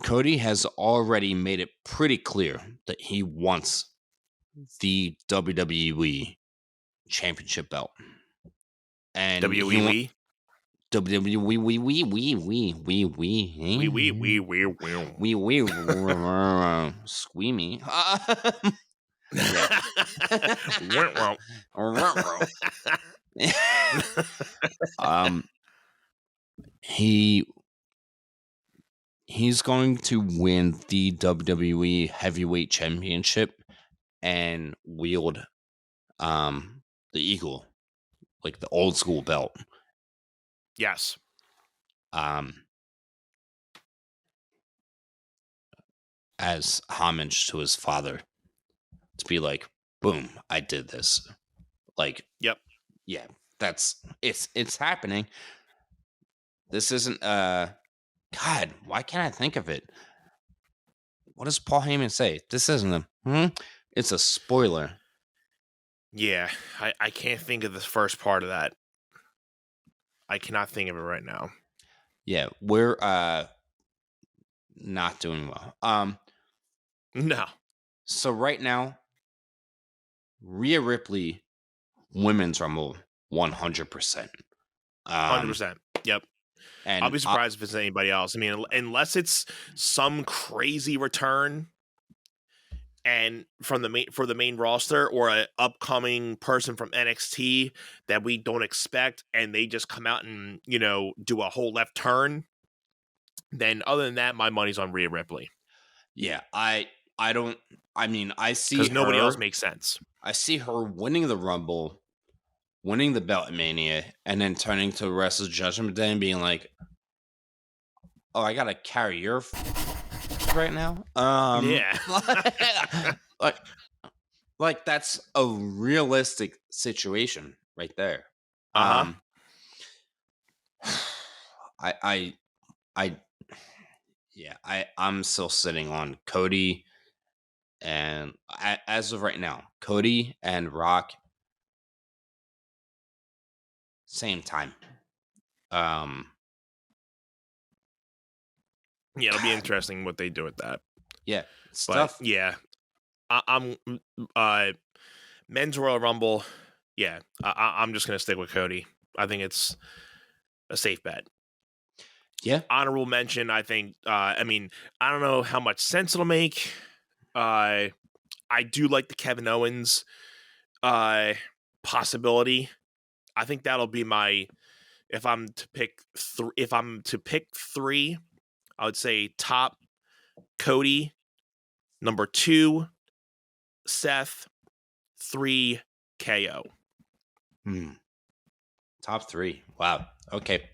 Cody has already made it pretty clear that he wants the WWE Championship belt. And
WWE?
Squeamy. He's going to win the WWE Heavyweight Championship and wield the Eagle, like the old school belt.
Yes.
As homage to his father, to be like, boom, I did this. Like,
yep.
Yeah, it's happening. This isn't God, why can't I think of it? what does Paul Heyman say? This isn't it's a spoiler.
Yeah, I can't think of the first part of that. I cannot think of it right now.
Yeah, we're not doing well.
No.
So right now, Rhea Ripley, Women's Rumble, 100%.
100%. Yep.
And
I'll be surprised if it's anybody else. I mean, unless it's some crazy return and from the main roster or an upcoming person from NXT that we don't expect, and they just come out and do a whole left turn. Then other than that, my money's on Rhea Ripley.
Yeah, I don't. I mean, I see
because nobody
her-
else makes sense.
I see her winning the Rumble, winning the belt at Mania, and then turning to Wrestle Judgment Day and being like, "Oh, I gotta carry your right now."
Yeah.
like that's a realistic situation right there.
Uh-huh.
I'm still sitting on Cody, and as of right now, Cody and Rock, same time.
Yeah, it'll be interesting what they do with that.
Yeah, stuff.
But yeah, I'm men's Royal Rumble. Yeah, I'm just gonna stick with Cody. I think it's a safe bet.
Yeah.
Honorable mention. I think. I mean, I don't know how much sense it'll make. I do like the Kevin Owens possibility. I think that'll be my. If I'm to pick three, I would say top Cody, number 2 Seth, 3 KO.
Top 3. Wow. Okay.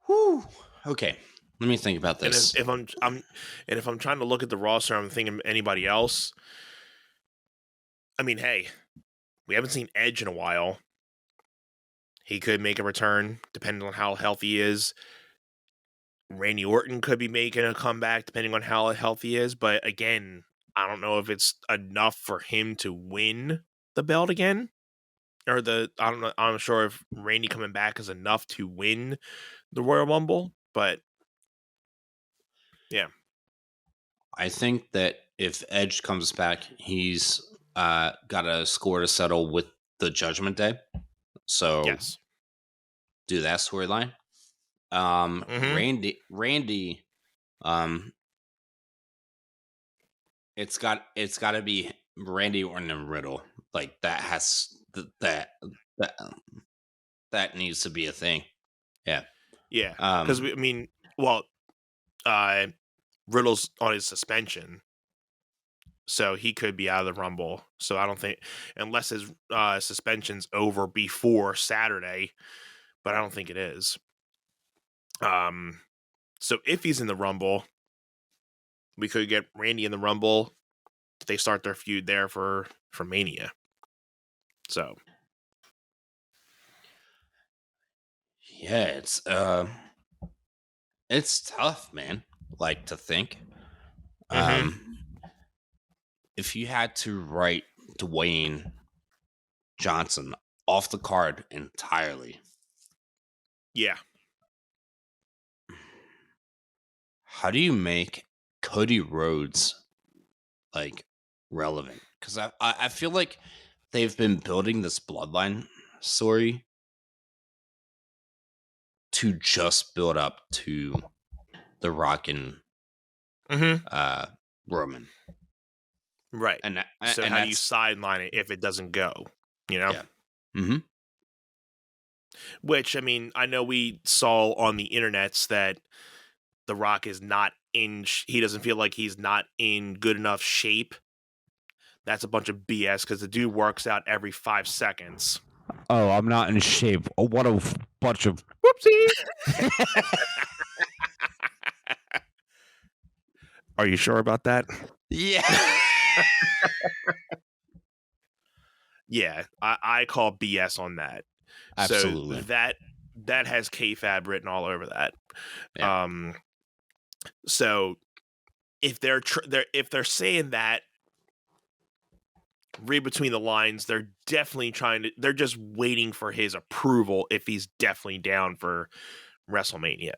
Whew. Okay. Let me think about this.
And if I'm trying to look at the roster, I'm thinking anybody else. I mean, hey, we haven't seen Edge in a while. He could make a return depending on how healthy he is. Randy Orton could be making a comeback depending on how healthy he is. But again, I don't know if it's enough for him to win the belt again. Or I don't know. I'm not sure if Randy coming back is enough to win the Royal Rumble. But yeah.
I think that if Edge comes back, he's got a score to settle with the Judgment Day. So
yes,
do that storyline. Randy, it's got to be Randy Orton and Riddle. Like that has that needs to be a thing. Yeah.
Yeah. Because Riddle's on his suspension, so he could be out of the Rumble. So I don't think, unless his suspension's over before Saturday, but I don't think it is. So if he's in the Rumble, we could get Randy in the Rumble. They start their feud there for Mania. So
yeah, it's tough, man. Like to think. If you had to write Dwayne Johnson off the card entirely,
yeah,
how do you make Cody Rhodes like relevant? Because I feel like they've been building this bloodline story to just build up to The Rock and Roman.
right. So how do you sideline it if it doesn't go?
Yeah.
Which, I mean, I know we saw on the internets that The Rock is not he doesn't feel like he's not in good enough shape. That's a bunch of BS because the dude works out every 5 seconds.
Oh, I'm not in shape. Oh, what a bunch of
whoopsie. Are you sure about that?
Yeah.
Yeah, I call BS on that.
Absolutely.
So that has KFAB written all over that.
Yeah.
So if they're saying that, read between the lines, they're definitely they're just waiting for his approval if he's definitely down for WrestleMania.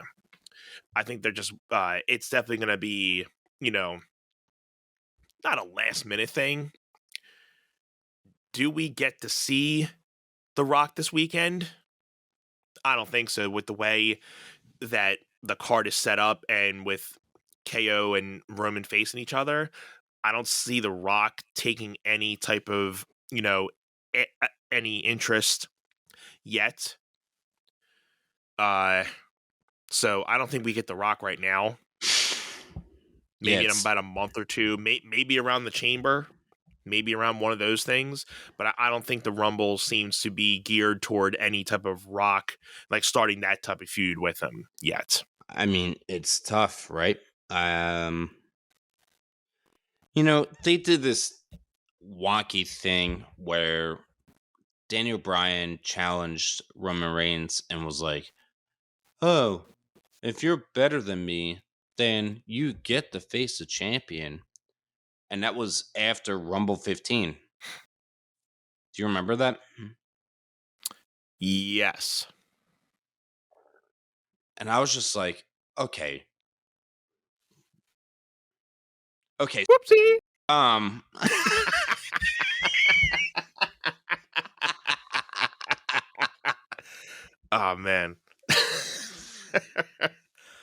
I think they're just it's definitely going to be, not a last minute thing. Do we get to see The Rock this weekend? I don't think so, with the way that the card is set up and with KO and Roman facing each other. I don't see The Rock taking any type of, any interest yet. So I don't think we get The Rock right now. Maybe in about a month or two, maybe around the Chamber, maybe around one of those things. But I don't think the Rumble seems to be geared toward any type of Rock, like starting that type of feud with him yet.
I mean, it's tough, right? They did this wonky thing where Daniel Bryan challenged Roman Reigns and was like, "Oh, if you're better than me, then you get to face the champion." And that was after Rumble 15. Do you remember that?
Yes.
And I was just like, okay.
Whoopsie. Oh man.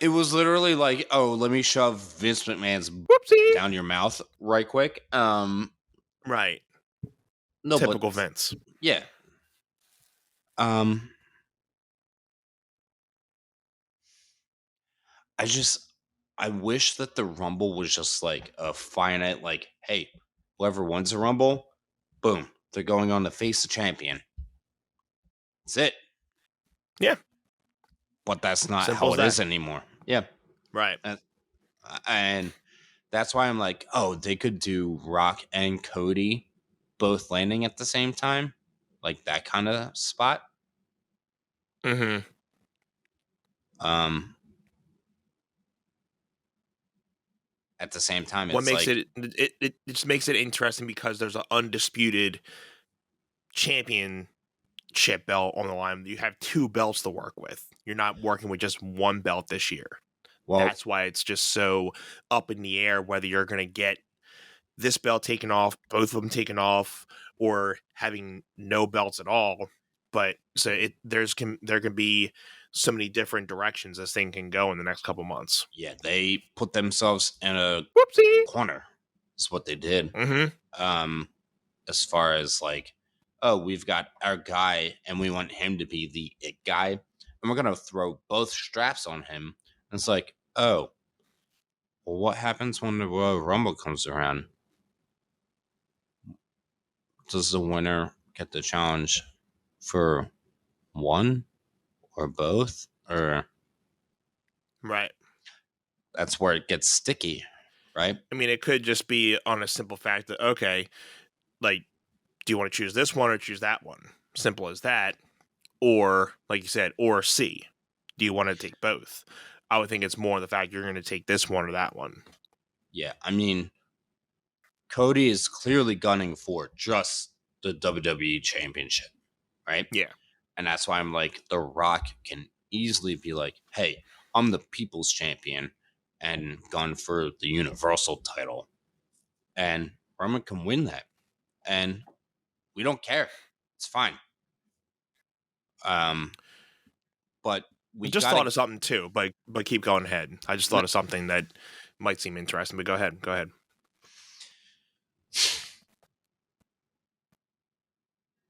It was literally like, oh, let me shove Vince McMahon's
Whoopsie
down your mouth right quick.
Right.
No,
typical
but,
Vince.
Yeah. I wish that the Rumble was just like a finite, like, hey, whoever wins the Rumble, boom, they're going on to face the champion. That's it.
Yeah.
But that's not
Simple
how
as
it
that.
is anymore. Yeah.
Right.
And that's why I'm like, oh, they could do Rock and Cody both landing at the same time. Like that kind of spot.
Mm-hmm.
At the same time,
What
it's
makes
like,
it just makes it interesting because there's an undisputed championship belt on the line. You have two belts to work with. You're not working with just one belt this year.
well,
That's why it's just so up in the air whether you're going to get this belt taken off, both of them taken off, or having no belts at all. But so there can be so many different directions this thing can go in the next couple months.
yeah, they put themselves in a
Whoopsie
corner. Is what they did.
Mm-hmm.
As far as like, oh, we've got our guy and we want him to be the it guy, and we're gonna throw both straps on him. And it's like, oh, well, what happens when the Royal Rumble comes around? Does the winner get the challenge for one or both? Or
Right.
that's where it gets sticky, right?
I mean, it could just be on a simple fact that, okay, like, do you want to choose this one or choose that one? Simple as that. Or, like you said, or C. Do you want to take both? I would think it's more the fact you're going to take this one or that one.
Yeah, I mean, Cody is clearly gunning for just the WWE Championship, right?
Yeah.
And that's why I'm like, The Rock can easily be like, hey, I'm the people's champion and gun for the Universal title. And Roman can win that. And we don't care. It's fine. But we
just thought of something too, but keep going ahead. I just thought of something that might seem interesting, but go ahead.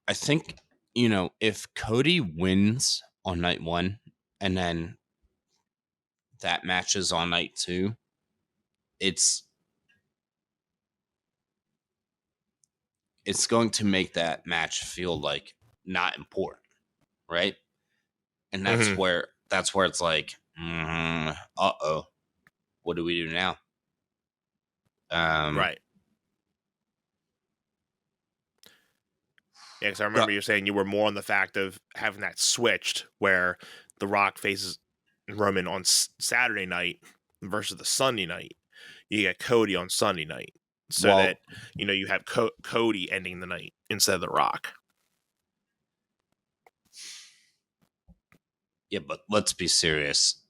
I think, if Cody wins on night one and then that matches on night two, it's going to make that match feel like not important, right? And that's where it's like, uh-oh, what do we do now?
Right. Yeah, because I remember you saying you were more on the fact of having that switched where The Rock faces Roman on Saturday night, versus the Sunday night, you get Cody on Sunday night, so
Well-
that you have Cody ending the night instead of The Rock.
Yeah, but let's be serious.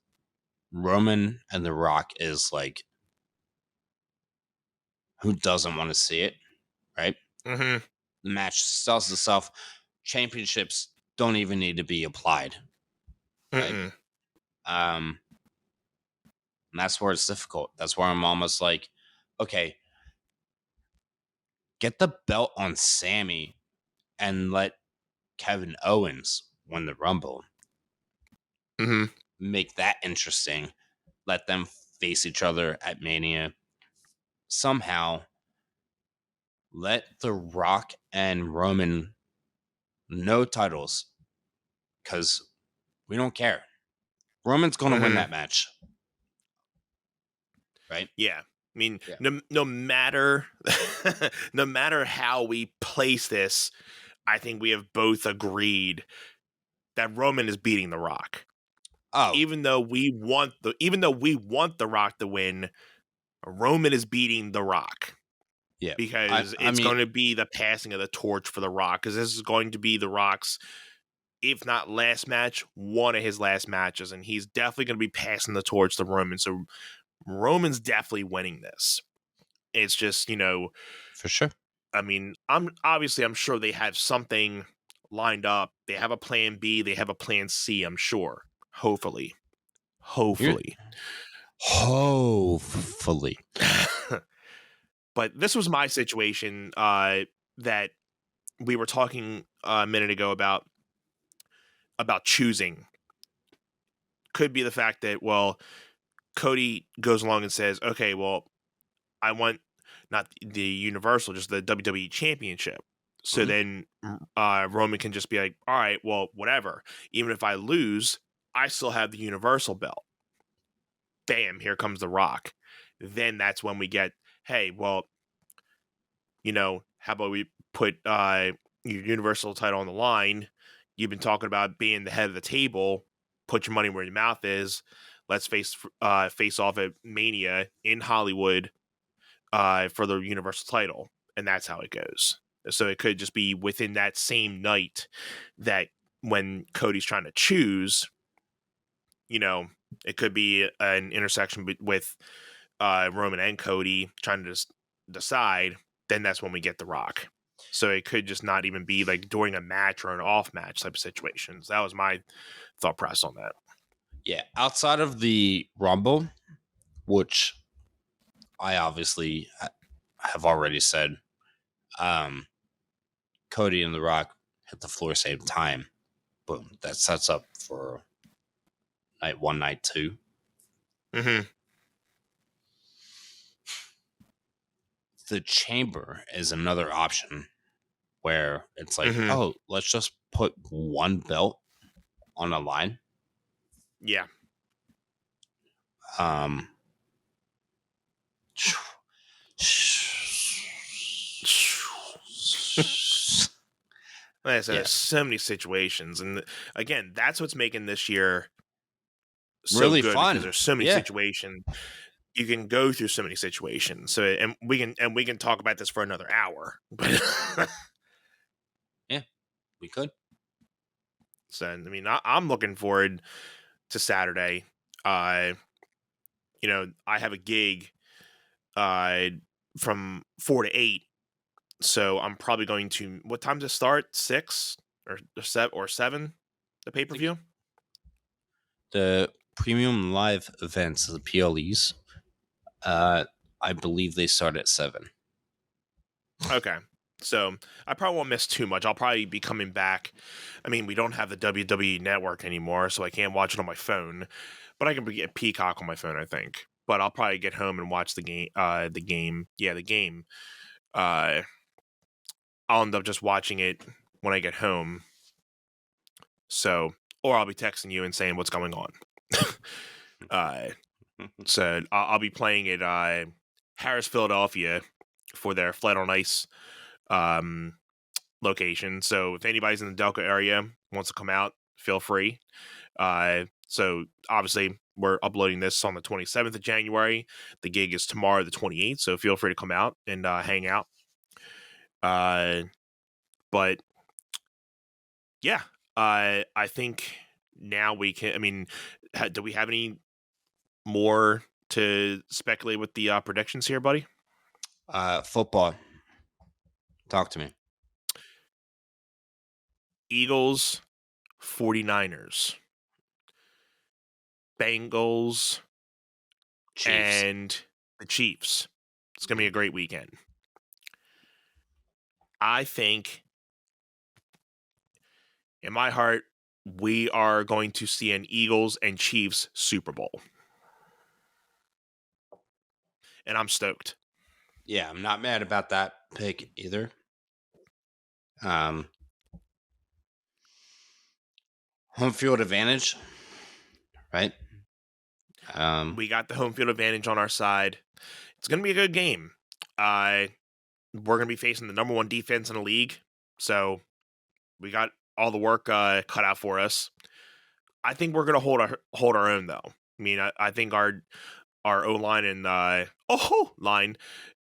Roman and The Rock is like, who doesn't want to see it, right?
Mm-hmm.
The match sells itself. Championships don't even need to be applied, right?
Mm-mm.
And that's where it's difficult. That's where I'm almost like, okay, get the belt on Sammy and let Kevin Owens win the Rumble.
Mm-hmm.
Make that interesting. Let them face each other at Mania. Somehow, let The Rock and Roman no titles, because we don't care. Roman's going to win
Mhm.
that match, right?
Yeah. I mean,
Yeah.
no matter no matter how we place this, I think we have both agreed that Roman is beating The Rock.
Oh,
Even though we want The Rock to win, Roman is beating The Rock.
yeah.
Because
I
it's
mean,
going to be the passing of the torch for The Rock, because this is going to be The Rock's, if not last match, one of his last matches, and he's definitely going to be passing the torch to Roman. So Roman's definitely winning this. It's just,
for sure.
I mean, I'm sure they have something lined up. They have a plan B, they have a plan C, I'm sure. Hopefully.
Hopefully.
But this was my situation that we were talking a minute ago about choosing. Could be the fact that, well, Cody goes along and says, okay, well, I want not the Universal, just the WWE Championship. So then Roman can just be like, all right, well, whatever. Even if I lose, I still have the Universal belt. Bam, here comes The Rock. Then that's when we get, hey, well, how about we put your Universal title on the line? You've been talking about being the head of the table. Put your money where your mouth is. Let's face off at Mania in Hollywood for the Universal title, and that's how it goes. So it could just be within that same night that when Cody's trying to choose, it could be an intersection with Roman and Cody trying to decide. Then that's when we get The Rock. So it could just not even be like during a match or an off match type of situations. That was my thought process on that.
Yeah, outside of the Rumble, which I obviously have already said, Cody and The Rock hit the floor same time. Boom. That sets up for night 1, night 2.
Mm-hmm.
The Chamber is another option where it's like,
Mhm.
oh, let's just put one belt on a line.
Yeah. Like I said, there's so many situations, and again, that's what's making this year so
really
good,
fun.
because there's so many
Yeah.
situations. You can go through so many situations. So, and we can talk about this for another hour. But
Yeah, we could.
so, I mean, I'm looking forward to Saturday. I have a gig from 4 to 8. So I'm probably going to, what time does it start? 6 or 7, the pay-per-view?
The premium live events, the PLEs, I believe they start at 7.
Okay. So I probably won't miss too much. I'll probably be coming back. I mean, we don't have the WWE network anymore, so I can't watch it on my phone. But I can get Peacock on my phone, I think. But I'll probably get home and watch the game. Yeah, the game. I'll end up just watching it when I get home. So, or I'll be texting you and saying what's going on. So I'll be playing at Harris, Philadelphia, for their Flat on Ice location. So if anybody's in the Delco area wants to come out, feel free. So obviously we're uploading this on the 27th of January. The gig is tomorrow, the 28th. So feel free to come out and hang out. But yeah, I think now we can. I mean, do we have any more to speculate with the predictions here, buddy?
Football. Talk to me.
Eagles, 49ers, Bengals,
Chiefs.
and the Chiefs. It's going to be a great weekend. I think, in my heart, we are going to see an Eagles and Chiefs Super Bowl. And I'm stoked.
Yeah, I'm not mad about that pick either. Home field advantage, right?
We got the home field advantage on our side. It's going to be a good game. We're going to be facing the number one defense in the league. So we got all the work cut out for us. I think we're going to hold our own, though. I mean, I think our O-line and line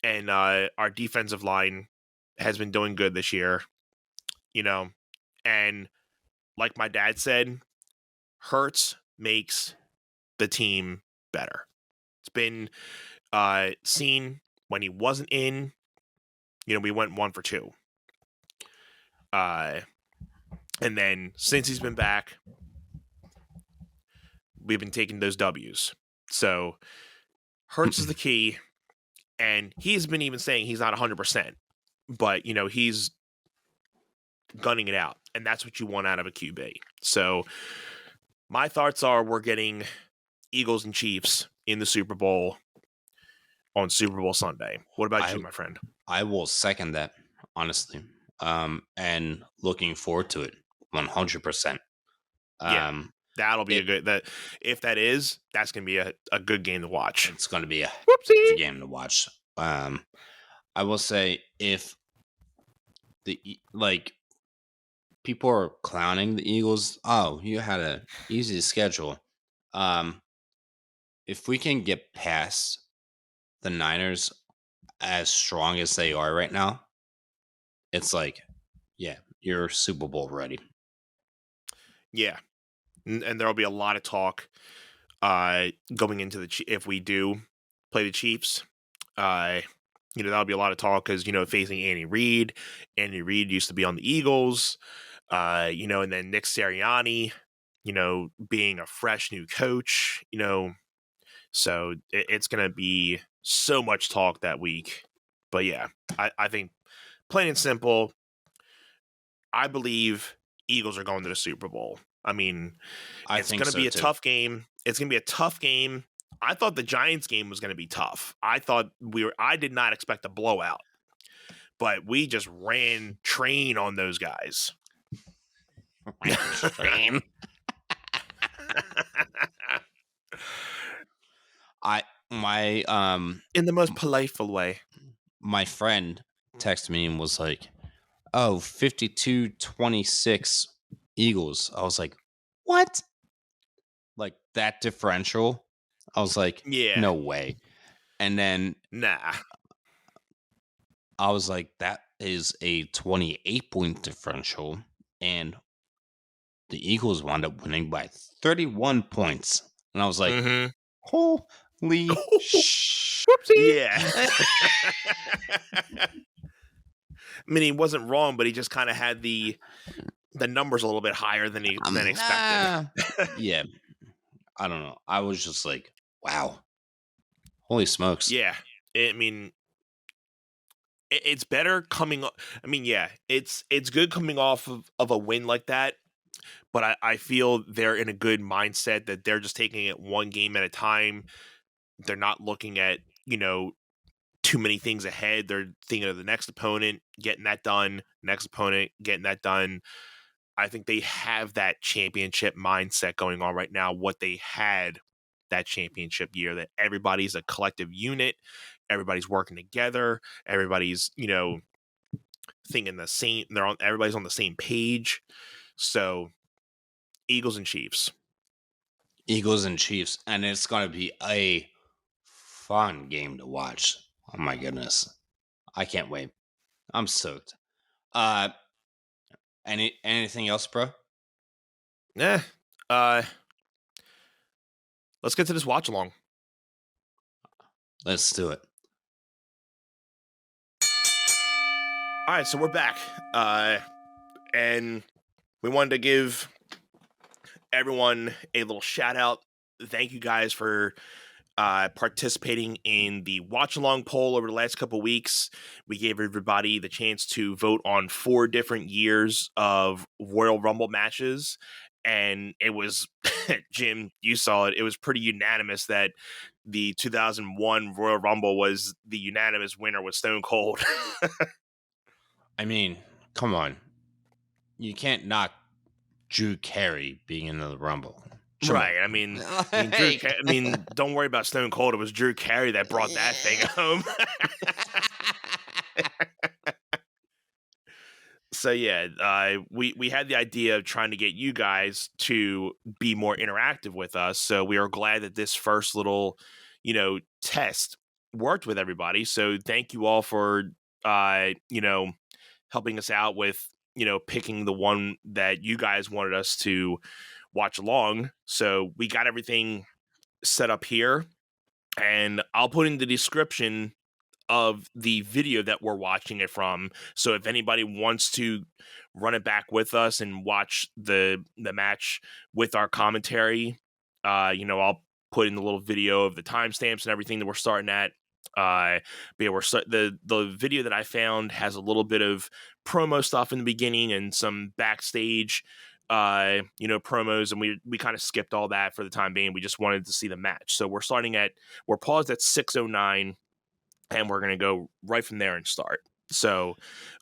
and our defensive line has been doing good this year. You know, and like my dad said, Hurts makes the team better. It's been seen when he wasn't in. You know, we went 1 for 2. And then since he's been back, we've been taking those W's. So Hurts is the key, and he's been even saying he's not 100%, but you know he's gunning it out, and that's what you want out of a QB. So my thoughts are we're getting Eagles and Chiefs in the Super Bowl on Super Bowl Sunday. What about you, my friend?
I will second that, honestly. And looking forward to it 100%.
Yeah, that'll be a good if that is, that's gonna be a good game to watch.
It's gonna be a good game to watch. I will say if people are clowning the Eagles, oh, you had an easy schedule. If we can get past the Niners as strong as they are right now, it's like, yeah, you're Super Bowl ready.
Yeah, and there'll be a lot of talk going into if we do play the Chiefs. You know, that'll be a lot of talk because, you know, facing Andy Reid. Andy Reid used to be on the Eagles, you know, and then Nick Sirianni, you know, being a fresh new coach, you know. So it's going to be so much talk that week. But yeah, I think plain and simple, I believe Eagles are going to the Super Bowl. I mean, it's going to be a tough game. It's going to be a tough game. I thought the Giants game was going to be tough. I did not expect a blowout, but we just ran train on those guys.
Train.
In the most politeful way.
My friend texted me and was like, "Oh, 52-26 Eagles." I was like, "What?" Like that differential? I was like,
yeah,
no way. And then
nah.
I was like, that is a 28-point differential, and the Eagles wound up winning by 31 points. And I was like, holy
yeah. I mean, he wasn't wrong, but he just kind of had the numbers a little bit higher than expected.
Yeah. I don't know. I was just like, wow. Holy smokes.
Yeah. I mean, it's better coming. I mean, yeah, it's good coming off of a win like that. But I feel they're in a good mindset that they're just taking it one game at a time. They're not looking at, you know, too many things ahead. They're thinking of the next opponent, getting that done, next opponent, getting that done. I think they have that championship mindset going on right now, what they had that championship year, that everybody's a collective unit, everybody's working together, everybody's, you know, thinking the same, everybody's on the same page. So Eagles and Chiefs.
Eagles and Chiefs, and it's going to be a fun game to watch. Oh my goodness. I can't wait. I'm stoked. Anything else, bro?
Yeah. Let's get to this watch along.
Let's do it.
All right, so we're back. And we wanted to give everyone a little shout out. Thank you guys for participating in the watch along poll over the last couple weeks. We gave everybody the chance to vote on 4 different years of Royal Rumble matches. And it was, Jim, you saw it. It was pretty unanimous that the 2001 Royal Rumble was the unanimous winner with Stone Cold.
I mean, come on. You can't knock Drew Carey being in the Rumble. Come
right.
on.
I mean, don't worry about Stone Cold. It was Drew Carey that brought that thing home. So yeah, we had the idea of trying to get you guys to be more interactive with us. So we are glad that this first little, test worked with everybody. So thank you all for, helping us out with, picking the one that you guys wanted us to watch along. So we got everything set up here, and I'll put in the description of the video that we're watching it from. So if anybody wants to run it back with us and watch the match with our commentary, I'll put in the little video of the timestamps and everything that we're starting at. But yeah, the video that I found has a little bit of promo stuff in the beginning and some backstage promos, and we kind of skipped all that for the time being. We just wanted to see the match. So we're paused at 6:09, and we're going to go right from there and start. So,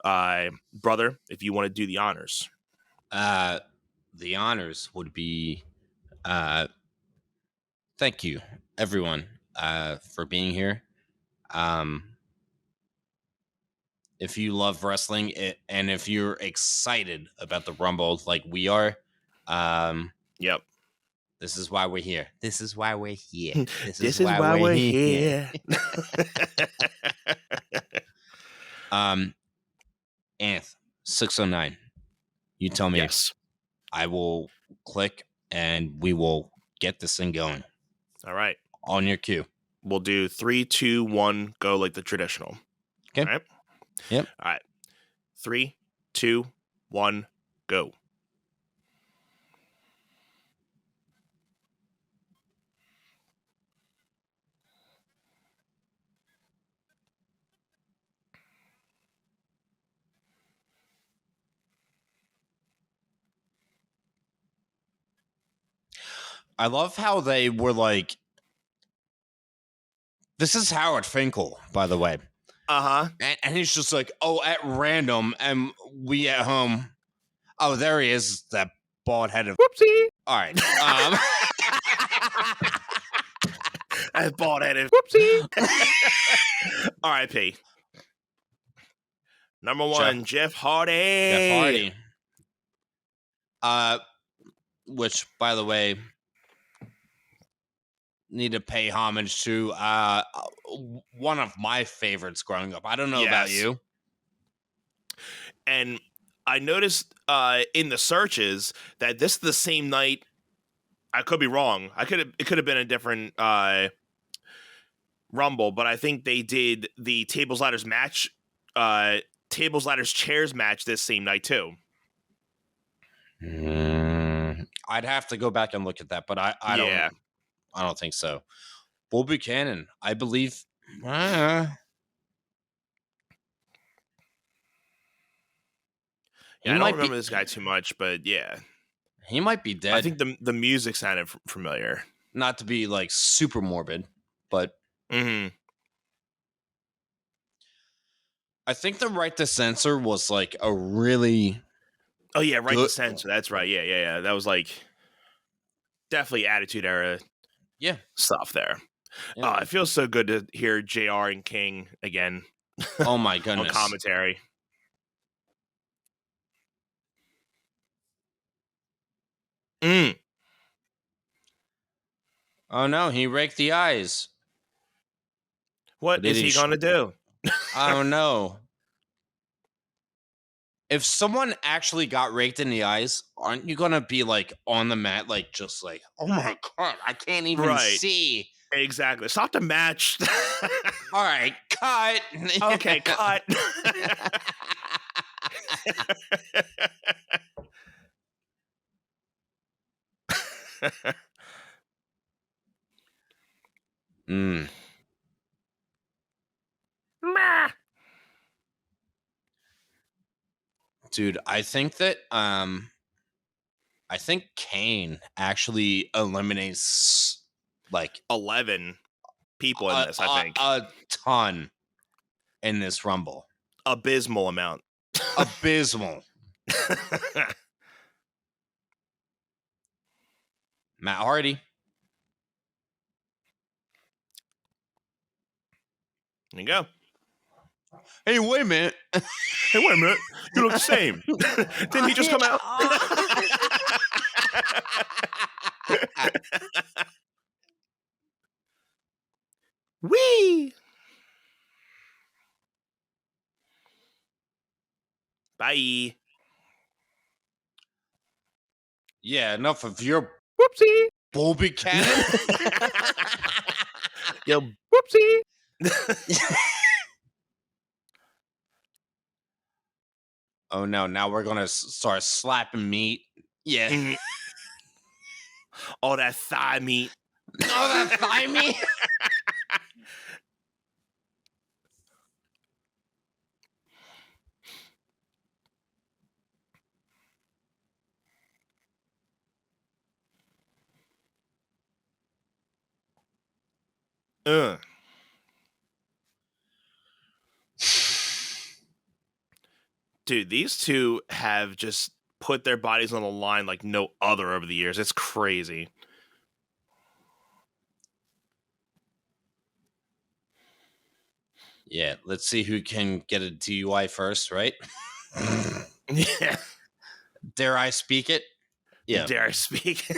brother, if you want to do the honors.
The honors would be, thank you, everyone, for being here. If you love wrestling and if you're excited about the Rumble like we are,
Yep.
This is why we're here. This is why we're here.
This is why we're here.
Anth, 609. You tell me.
Yes.
I will click and we will get this thing going.
All right.
On your cue.
We'll do 3, 2, 1, go like the traditional.
Okay.
All right.
Yep.
All right. 3, 2, 1, go.
I love how they were like, this is Howard Finkel, by the way.
Uh-huh.
And he's just like, oh, at random, and we at home. Oh, there he is, that bald-headed.
Whoopsie.
All right.
That bald-headed. Whoopsie. R.I.P. Number 1, Jeff Hardy.
Jeff Hardy. Which, by the way, need to pay homage to one of my favorites growing up. I don't know about you.
And I noticed in the searches that this is the same night. I could be wrong. It could have been a different Rumble, but I think they did the tables, ladders match, tables, ladders, chairs match this same night too.
I'd have to go back and look at that, but I don't think so. Bull Buchanan, I believe.
I don't remember this guy too much, but yeah.
He might be dead.
I think the music sounded familiar.
Not to be like super morbid, but
I
think the Right to Censor was like a really...
Oh yeah, Right to Censor. That's right. Yeah. That was like definitely Attitude Era stuff there.
Yeah.
It feels so good to hear JR and King again.
Oh my goodness.
On commentary.
Oh no, he raked the eyes.
What is he gonna do?
Oh no. If someone actually got raked in the eyes, aren't you gonna be like on the mat, like just like, oh my god, I can't even see.
Exactly. Stop the match.
All right, cut.
Okay, cut.
Mm. Dude, I think that I think Kane actually eliminates like
11 people in this, I think.
a ton in this Rumble.
Abysmal amount.
Abysmal. Matt Hardy.
There you go.
Hey, wait a minute.
Hey, wait a minute. You look the same. Didn't he just come out? Wee! Bye.
Yeah, enough of your
Whoopsie.
Bobby cannon.
Yo, whoopsie.
Oh no, now we're gonna start slapping meat. Yeah.
Mhm. All that thigh meat.
Oh, that thigh meat.
Dude, these two have just put their bodies on the line like no other over the years. It's crazy.
Yeah, let's see who can get a DUI first, right?
Yeah.
Dare I speak it? Yeah.
Dare I speak?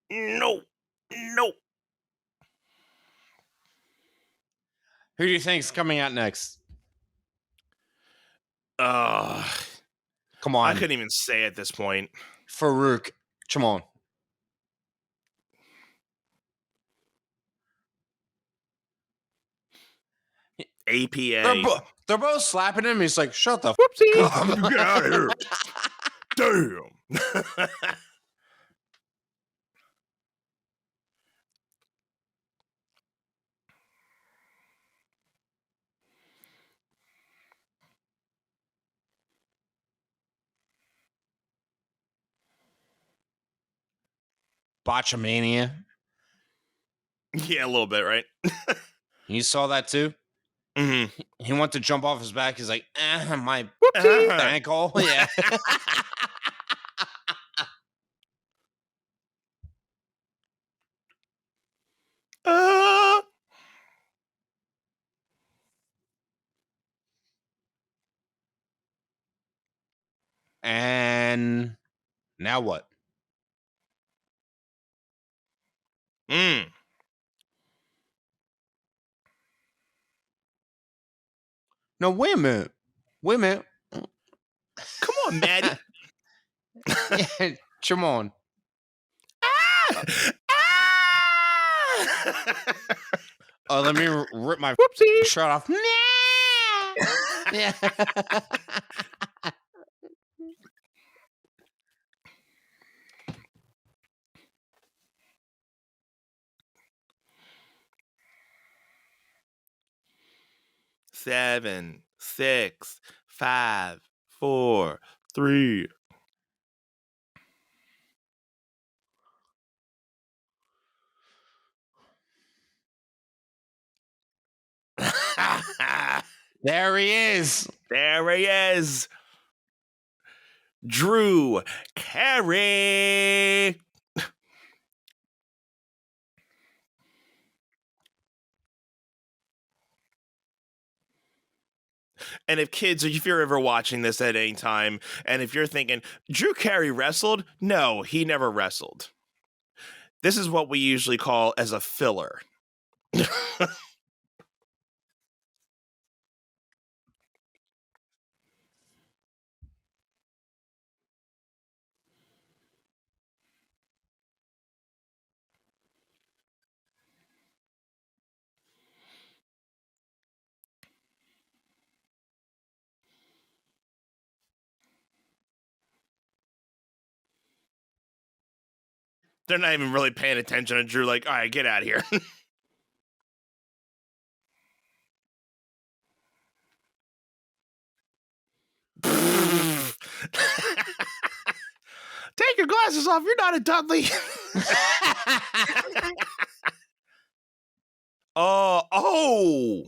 No. No.
Who do you think is coming out next?
Come
Come
I
on.
couldn't even say at this point.
Farouk. Come on.
APA.
They're both slapping him. He's like, shut the
Whoopsie.
fuck up.
Get out of here. Damn.
Botchamania.
Yeah, a little bit, right?
You saw that too?
Mm-hmm.
He went to jump off his back. He's like, my
Whoopsie.
ankle. Yeah. And now what?
Mm.
No, wait a minute. Wait a minute.
Come on, Maddie.
Yeah, come on. Let me rip my
Whoopsie.
shirt off. Yeah.
7, 6, 5, 4, 3.
There he is.
There he is. Drew Carey. And if you're ever watching this at any time, and if you're thinking, Drew Carey wrestled? No, he never wrestled. This is what we usually call as a filler. They're not even really paying attention to Drew, like, all right, get out of here. Take your glasses off. You're not a Dudley. Oh.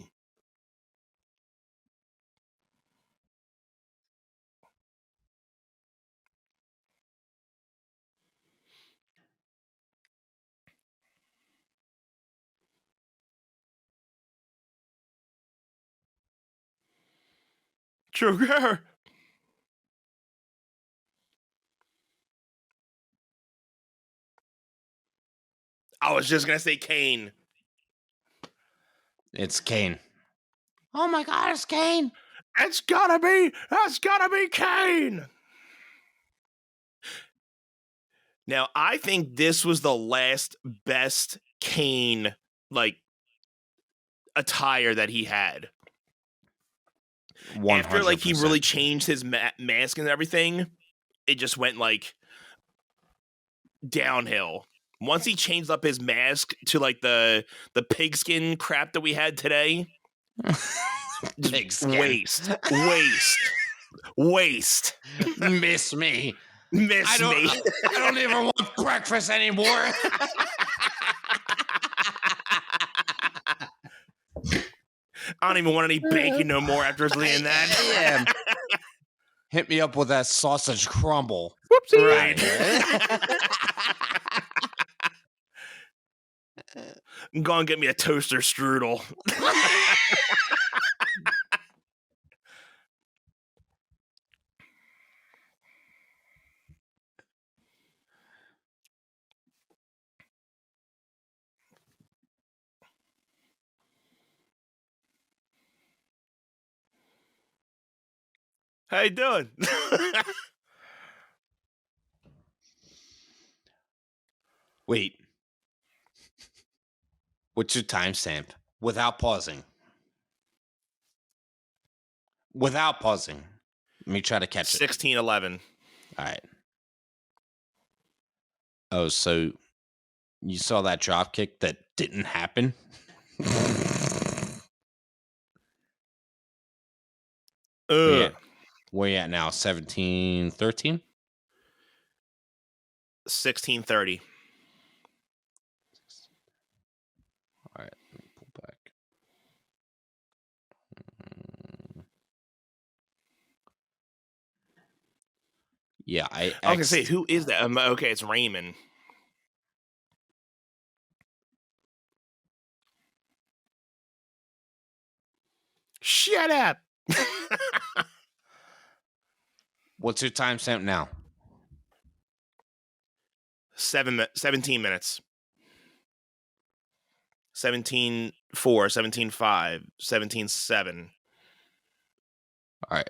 Sugar. I was just going to say Kane.
It's Kane. Oh my God, it's Kane.
That's gotta be Kane. Now, I think this was the last best Kane, like, attire that he had.
100%.
After, like, he really changed his mask and everything, it just went, like, downhill. Once he changed up his mask to, like, the pigskin crap that we had today,
pigskin.
Waste.
Miss me.
I
don't even want breakfast anymore.
I don't even want any bacon no more after seeing that.
Yeah. Hit me up with that sausage crumble.
Whoopsie. Right. Go and get me a toaster strudel. How you doing?
Wait. What's your timestamp? Without pausing. Let me try to catch it.
16:11.
All right. Oh, so you saw that drop kick that didn't happen? Where you at now? 17-13?
16:30.
All right, let me pull back. Yeah,
I was gonna say, who is that? Okay, it's Raymond. Shut up.
What's your timestamp now?
17 minutes. 17:4, 17:5, 17:7.
All right.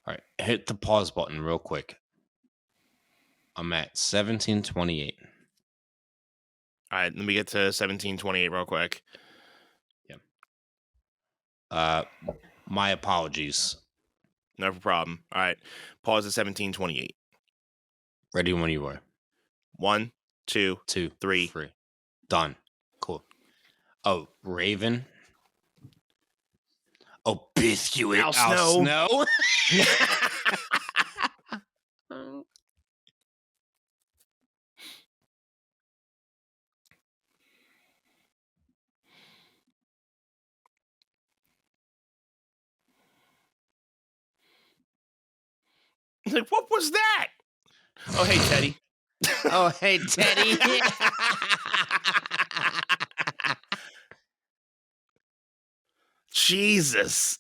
All right, hit the pause button real quick. I'm at 17:28.
All right, let me get to 17:28 real quick.
Yeah. My apologies.
No problem. All right, pause at 17:28.
Ready when you were.
1, 2, 3.
Done. Cool. Oh, Raven. Oh, biscuit.
Al Snow. Like, what was that? Oh, hey, Teddy.
Oh, hey, Teddy.
Jesus.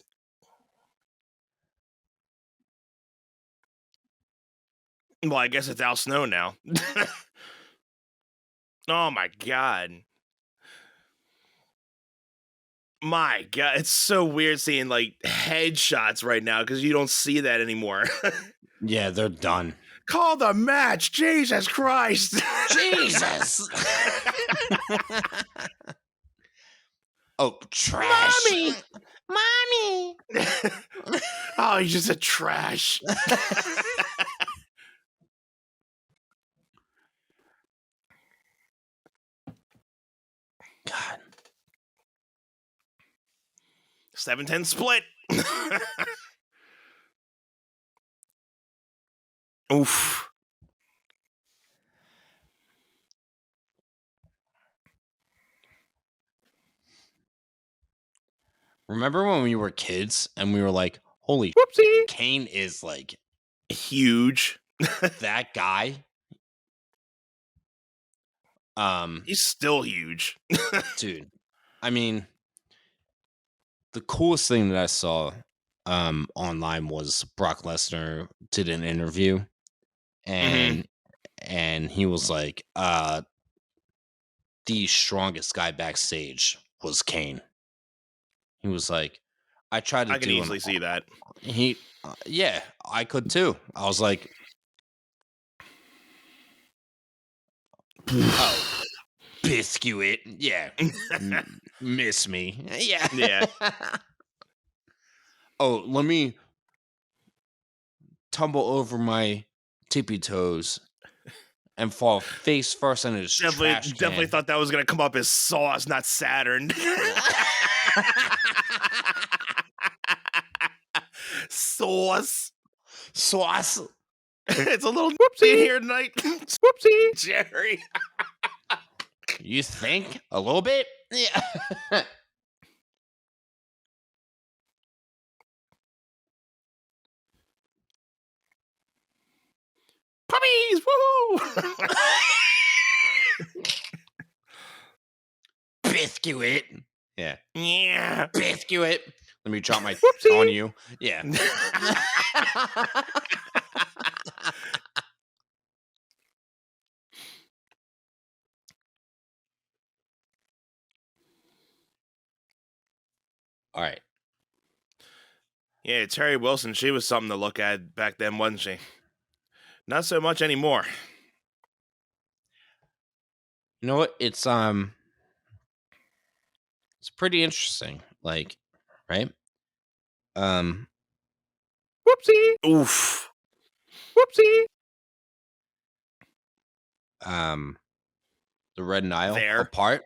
Well, I guess it's Al Snow now. Oh my god. My god, it's so weird seeing like headshots right now because you don't see that anymore.
Yeah, they're done.
Call the match, Jesus Christ.
Jesus. Oh, trash. Mommy.
Oh, he's just a trash.
God.
7-10 split. Oof.
Remember when we were kids and we were like, holy
Whoopsie.
Kane is like
Huge.
that guy?
He's still huge.
Dude, I mean, the coolest thing that I saw online was Brock Lesnar did an interview and he was like, the strongest guy backstage was Kane. He was like, I tried to
I can
do
easily see that.
Yeah, I could too. I was like, oh, biscuit. Yeah. Miss me. Yeah.
Yeah.
Oh, let me tumble over my tippy toes and fall face first in his trash can.
Definitely thought that was gonna come up as Sauce, not Saturn. Sauce. It's a little whoopsie here tonight. Whoopsie, Jerry.
You think a little bit? Yeah.
Puppies, woohoo!
Biscuit. Yeah.
Yeah.
Biscuit. Let me drop my
Whoopsie.
on you. Yeah. All right.
Yeah, Terry Wilson, she was something to look at back then, wasn't she? Not so much anymore.
You know what? It's pretty interesting. Like, right?
Whoopsie. Oof. Whoopsie.
The Red Nile
There.
apart.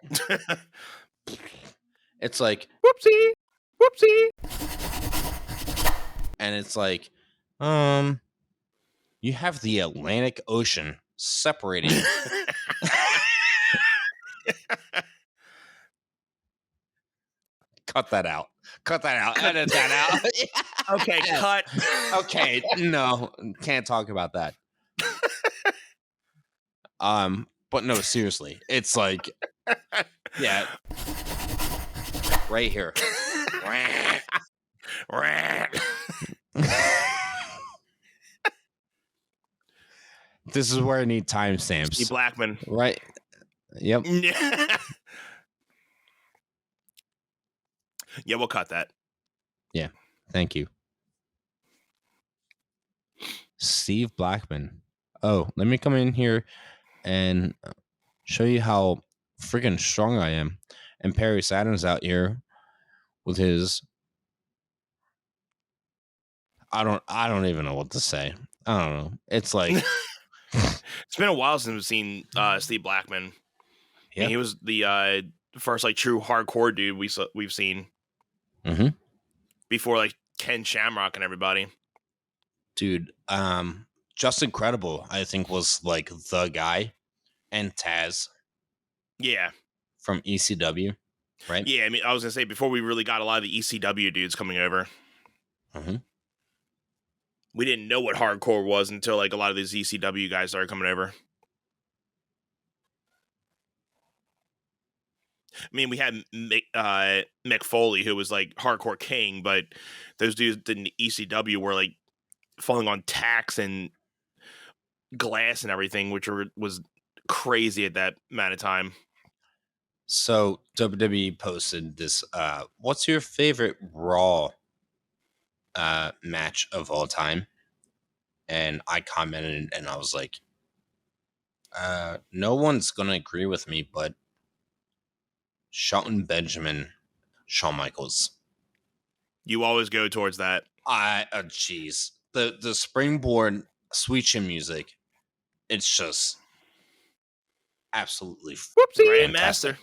It's like
Whoopsie. Whoopsie.
and it's like, you have the Atlantic Ocean separating. Cut that out. Cut that out. Edit that out.
Okay, cut.
Okay, no, can't talk about that. But no, seriously, it's like, yeah, right here. This is where I need timestamps.
Steve Blackman.
Right. Yep.
Yeah, we'll cut that.
Yeah. Thank you. Steve Blackman. Oh, let me come in here and show you how freaking strong I am. And Perry Saturn's out here with his I don't even know what to say. I don't know. It's like
it's been a while since we've seen Steve Blackman.
Yeah.
And he was the first like true hardcore dude we've seen.
Mm-hmm.
Before like Ken Shamrock and everybody.
Dude, Just Incredible, I think, was like the guy. And Taz.
Yeah.
From ECW, right?
Yeah, I mean, I was gonna say before we really got a lot of the ECW dudes coming over.
Mm-hmm.
We didn't know what hardcore was until like a lot of these ECW guys started coming over. I mean, we had Mick Foley, who was like hardcore king, but those dudes in ECW were like falling on tacks and glass and everything, which was crazy at that amount of time.
So WWE posted this. What's your favorite Raw match of all time? And I commented, and I was like, no one's gonna agree with me, but Shelton Benjamin, Shawn Michaels.
You always go towards that.
Jeez, the springboard Sweet Chin music, it's just absolutely
Grandmaster.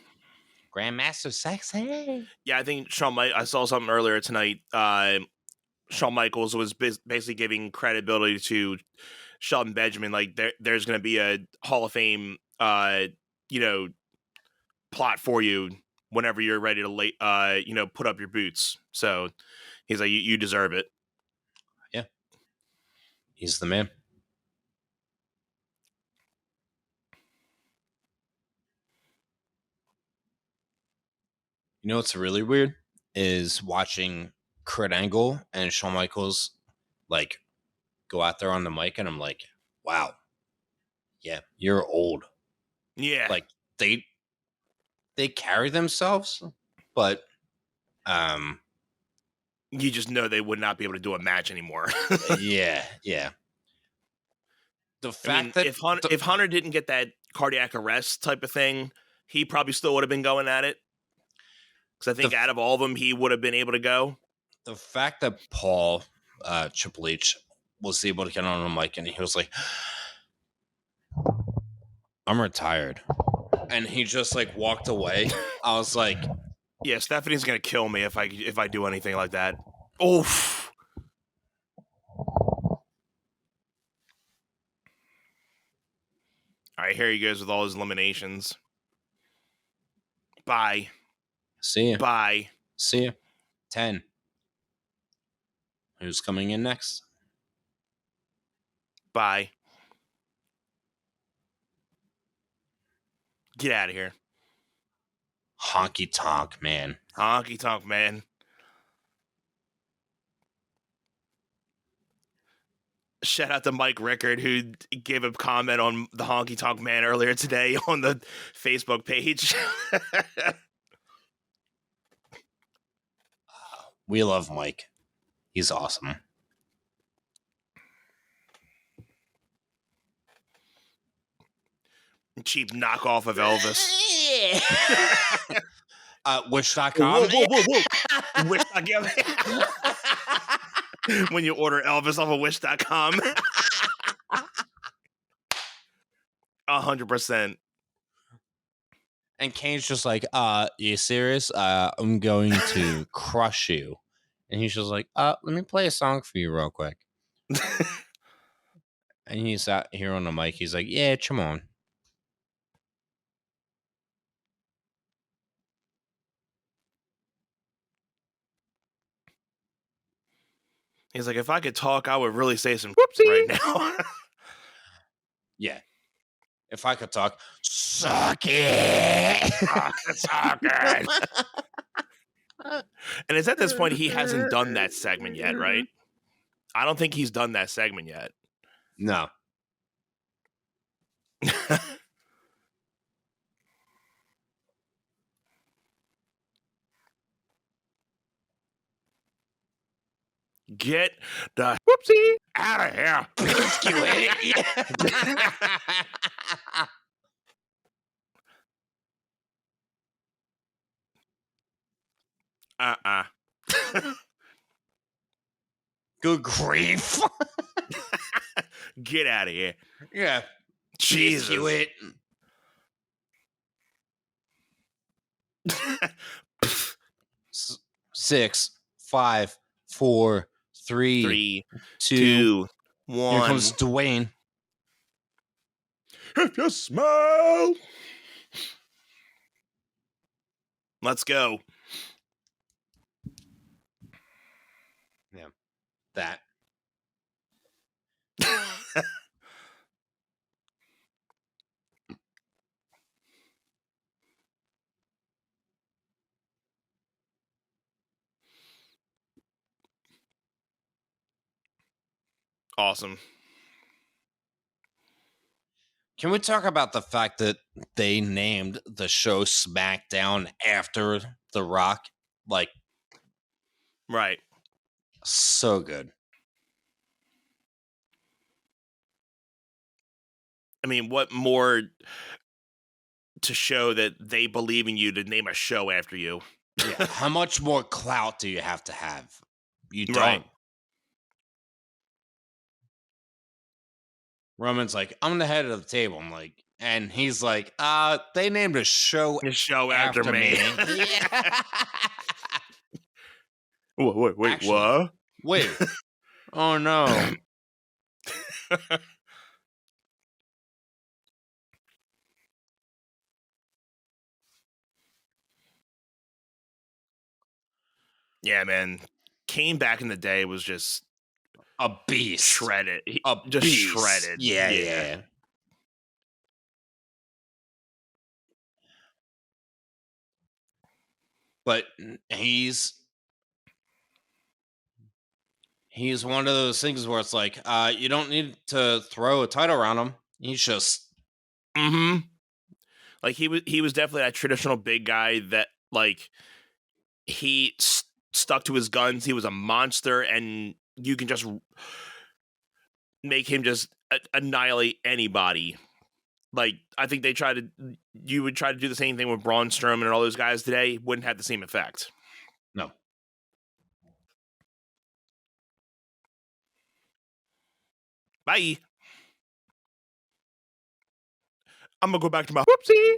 Grandmaster sexy.
Yeah, I think I saw something earlier tonight. Shawn Michaels was basically giving credibility to Shelton Benjamin. Like there's going to be a Hall of Fame, plot for you whenever you're ready to put up your boots. So he's like, you deserve it.
Yeah, he's the man. You know what's really weird is watching Kurt Angle and Shawn Michaels like go out there on the mic, and I'm like, wow, yeah, you're old.
Yeah,
Like they carry themselves, but
you just know they would not be able to do a match anymore.
yeah. The fact that
if Hunter didn't get that cardiac arrest type of thing, he probably still would have been going at it. Because I think out of all of them, he would have been able to go.
The fact that Paul Triple H was able to get on the mic and he was like, I'm retired. And he just like walked away. I was like,
yeah, Stephanie's going to kill me if I do anything like that. Oof. All right, here he goes with all his eliminations. Bye.
See ya.
Bye.
See ya. 10. Who's coming in next?
Bye. Get out of here.
Honky Tonk Man.
Honky Tonk Man. Shout out to Mike Rickard, who gave a comment on the Honky Tonk Man earlier today on the Facebook page.
We love Mike. He's awesome.
Cheap knockoff of Elvis.
Wish.com.
Whoa. Wish.com. When you order Elvis off of Wish.com. 100%.
And Kane's just like, you serious? I'm going to crush you. And he's just like, let me play a song for you real quick. And he's out here on the mic. He's like, yeah, come on.
He's like, if I could talk, I would really say some whoopsie right now.
Yeah. If I could talk, suck it.
Suck it. And it's at this point he hasn't done that segment yet, right? I don't think he's done that segment yet.
No.
Get the whoopsie out of here.
Good grief.
Get out of here.
Yeah.
Jesus.
It. 6, 5, 4, 3, 2, 1. Here comes Dwayne.
If you smell. Let's go.
Yeah. That.
Awesome.
Can we talk about the fact that they named the show SmackDown after The Rock? Like,
Right.
so good.
I mean, what more to show that they believe in you to name a show after you?
Yeah. How much more clout do you have to have? You don't.
Right.
Roman's like, I'm the head of the table. I'm like, and he's like, they named a show
A show after me.
Yeah.
Wait,
Actually,
what?
Wait. Oh no.
Yeah, man. Kane back in the day was just
A beast.
shredded.
A
Just
beast.
shredded.
Yeah. But he's one of those things where it's like, you don't need to throw a title around him. He's just
like he was definitely that traditional big guy that like he stuck to his guns. He was a monster, and you can just make him just annihilate anybody. Like I think you would try to do the same thing with Braun Strowman and all those guys today. Wouldn't have the same effect.
no.
Bye. I'm gonna go back to my whoopsie.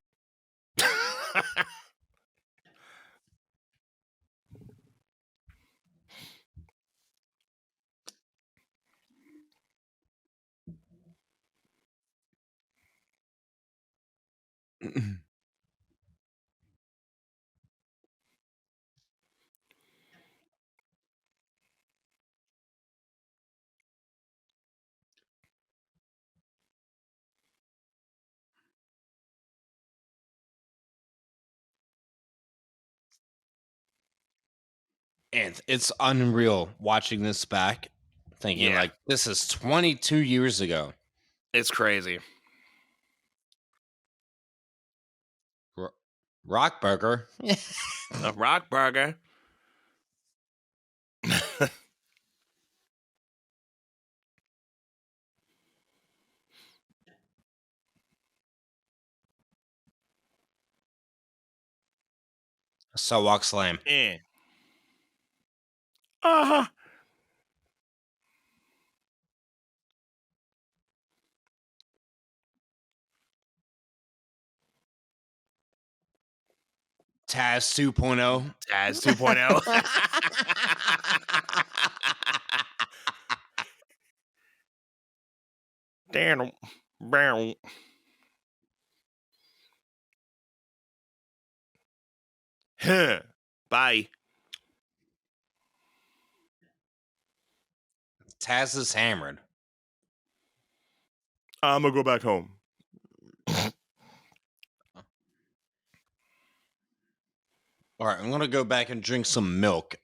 And it's unreal watching this back, thinking
Yeah.
like, this is 22 years ago.
It's crazy.
Rock Burger.
A rock burger.
Walk Slam.
Uh-huh.
Taz 2.0.
Taz 2.0. Damn. Bow. Huh. Bye.
Taz is hammered.
I'm gonna go back home.
All right, I'm gonna go back and drink some milk.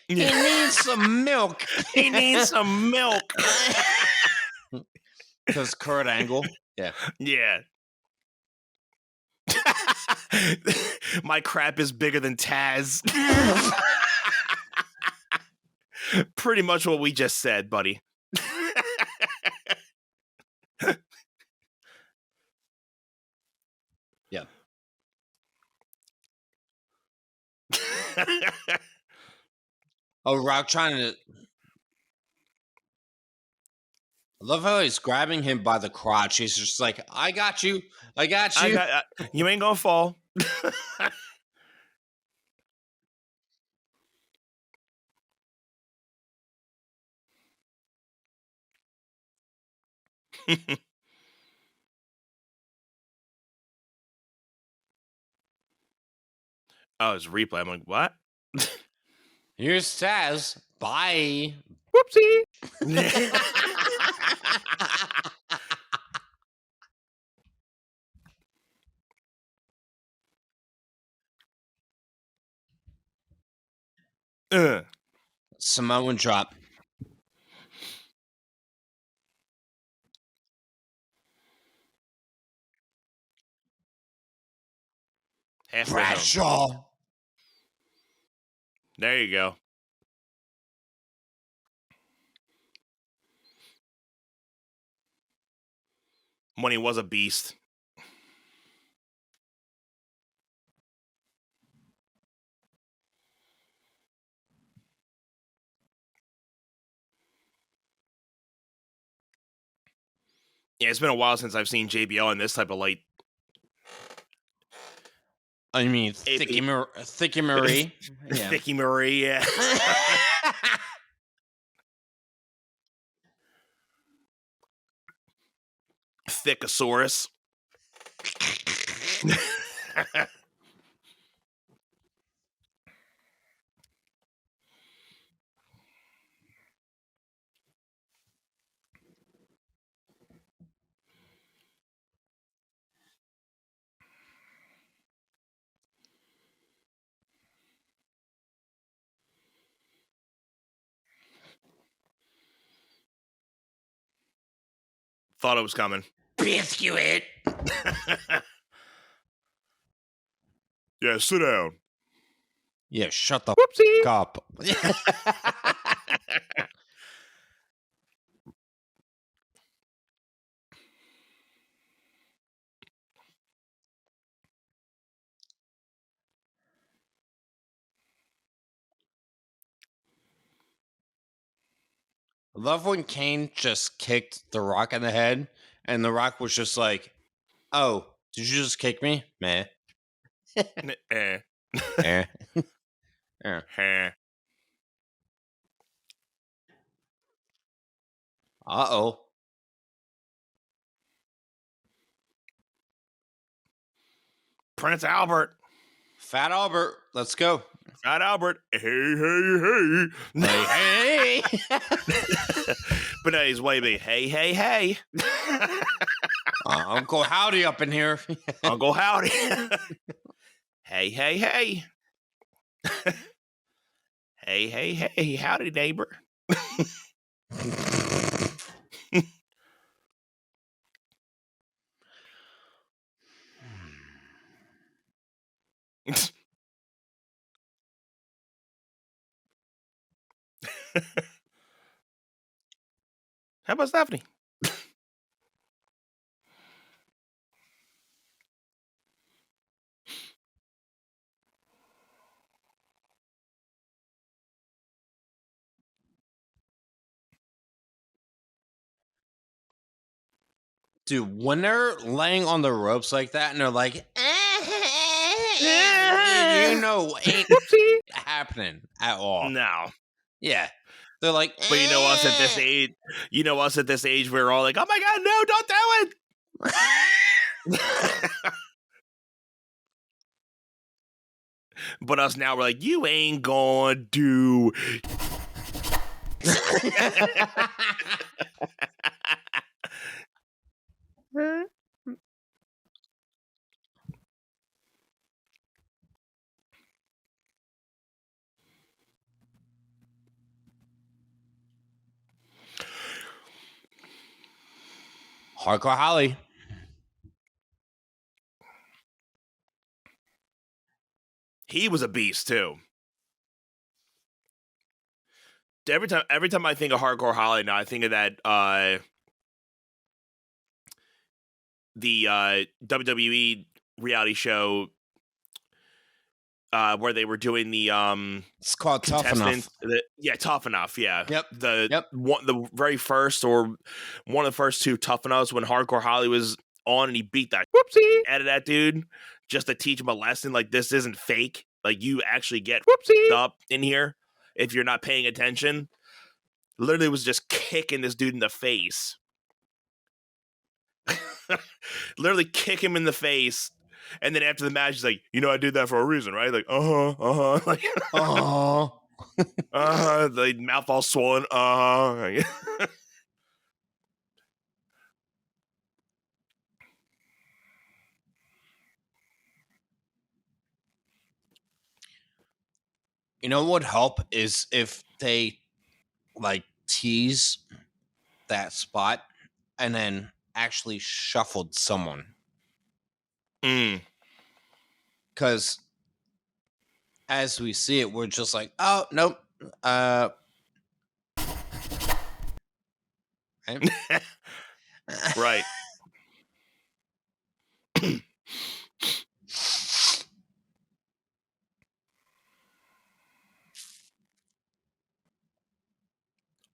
Yeah.
He needs some milk.
He needs some milk.
Because Kurt Angle. Yeah.
Yeah. My crap is bigger than Taz. Pretty much what we just said, buddy.
Yeah. Oh, Rock trying to. I love how he's grabbing him by the crotch. He's just like, I got you. I got you.
You ain't gonna fall. Oh, it's a replay. I'm like, what?
Here's Taz. Bye.
Whoopsie.
Samoan drop.
Halfway home.
Bradshaw.
There you go. When he was a beast. Yeah, it's been a while since I've seen JBL in this type of light.
I mean, Thicky Marie. Yeah.
Thicky Marie, yeah. Thickosaurus. Thought it was coming.
Biscuit.
Yeah, sit down.
Yeah, shut the
Whoopsie.
up. I love when Kane just kicked The Rock in the head, and The Rock was just like, "Oh, did you just kick me, man?"
Eh.
Eh.
Eh.
Uh-oh.
Prince Albert.
Fat Albert, let's go.
Fat Albert. Hey, hey, hey.
Hey, hey.
But no, he's way big. Hey, hey, hey.
Uncle Howdy up in here.
Uncle Howdy. Hey, hey, hey. Hey, hey, hey. Howdy, neighbor. How about Stephanie?
Dude, when they're laying on the ropes like that and they're like, you know, ain't happening at all.
No.
Yeah. They're like,
But you know us at this age, we're all like, oh my God, no, don't do it. But us now, we're like, you ain't gonna do.
Hardcore Holly.
He was a beast too. Every time I think of Hardcore Holly now, I think of that the WWE reality show where they were doing the
It's called Tough Enough.
Tough Enough. Yeah.
Yep.
The very first or one of the first two Tough Enoughs when Hardcore Holly was on and he beat that whoopsie out of that dude just to teach him a lesson. Like, this isn't fake. Like, you actually get whoopsie up in here if you're not paying attention. Literally was just kicking this dude in the face. Literally kick him in the face. And then after the match, he's like, I did that for a reason, right? Like, like, the mouth all swollen,
You know what would help is if they like tease that spot and then actually shuffled someone. because as we see it, we're just like, oh nope, right?
Right.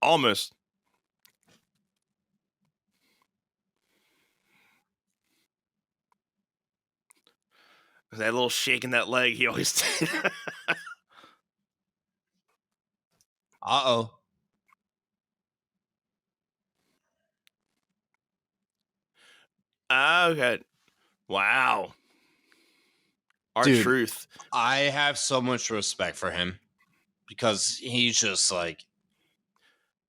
Almost. That little shake in that leg he always did.
Uh-oh.
Okay. Wow.
Dude,
R-Truth.
I have so much respect for him because he's just like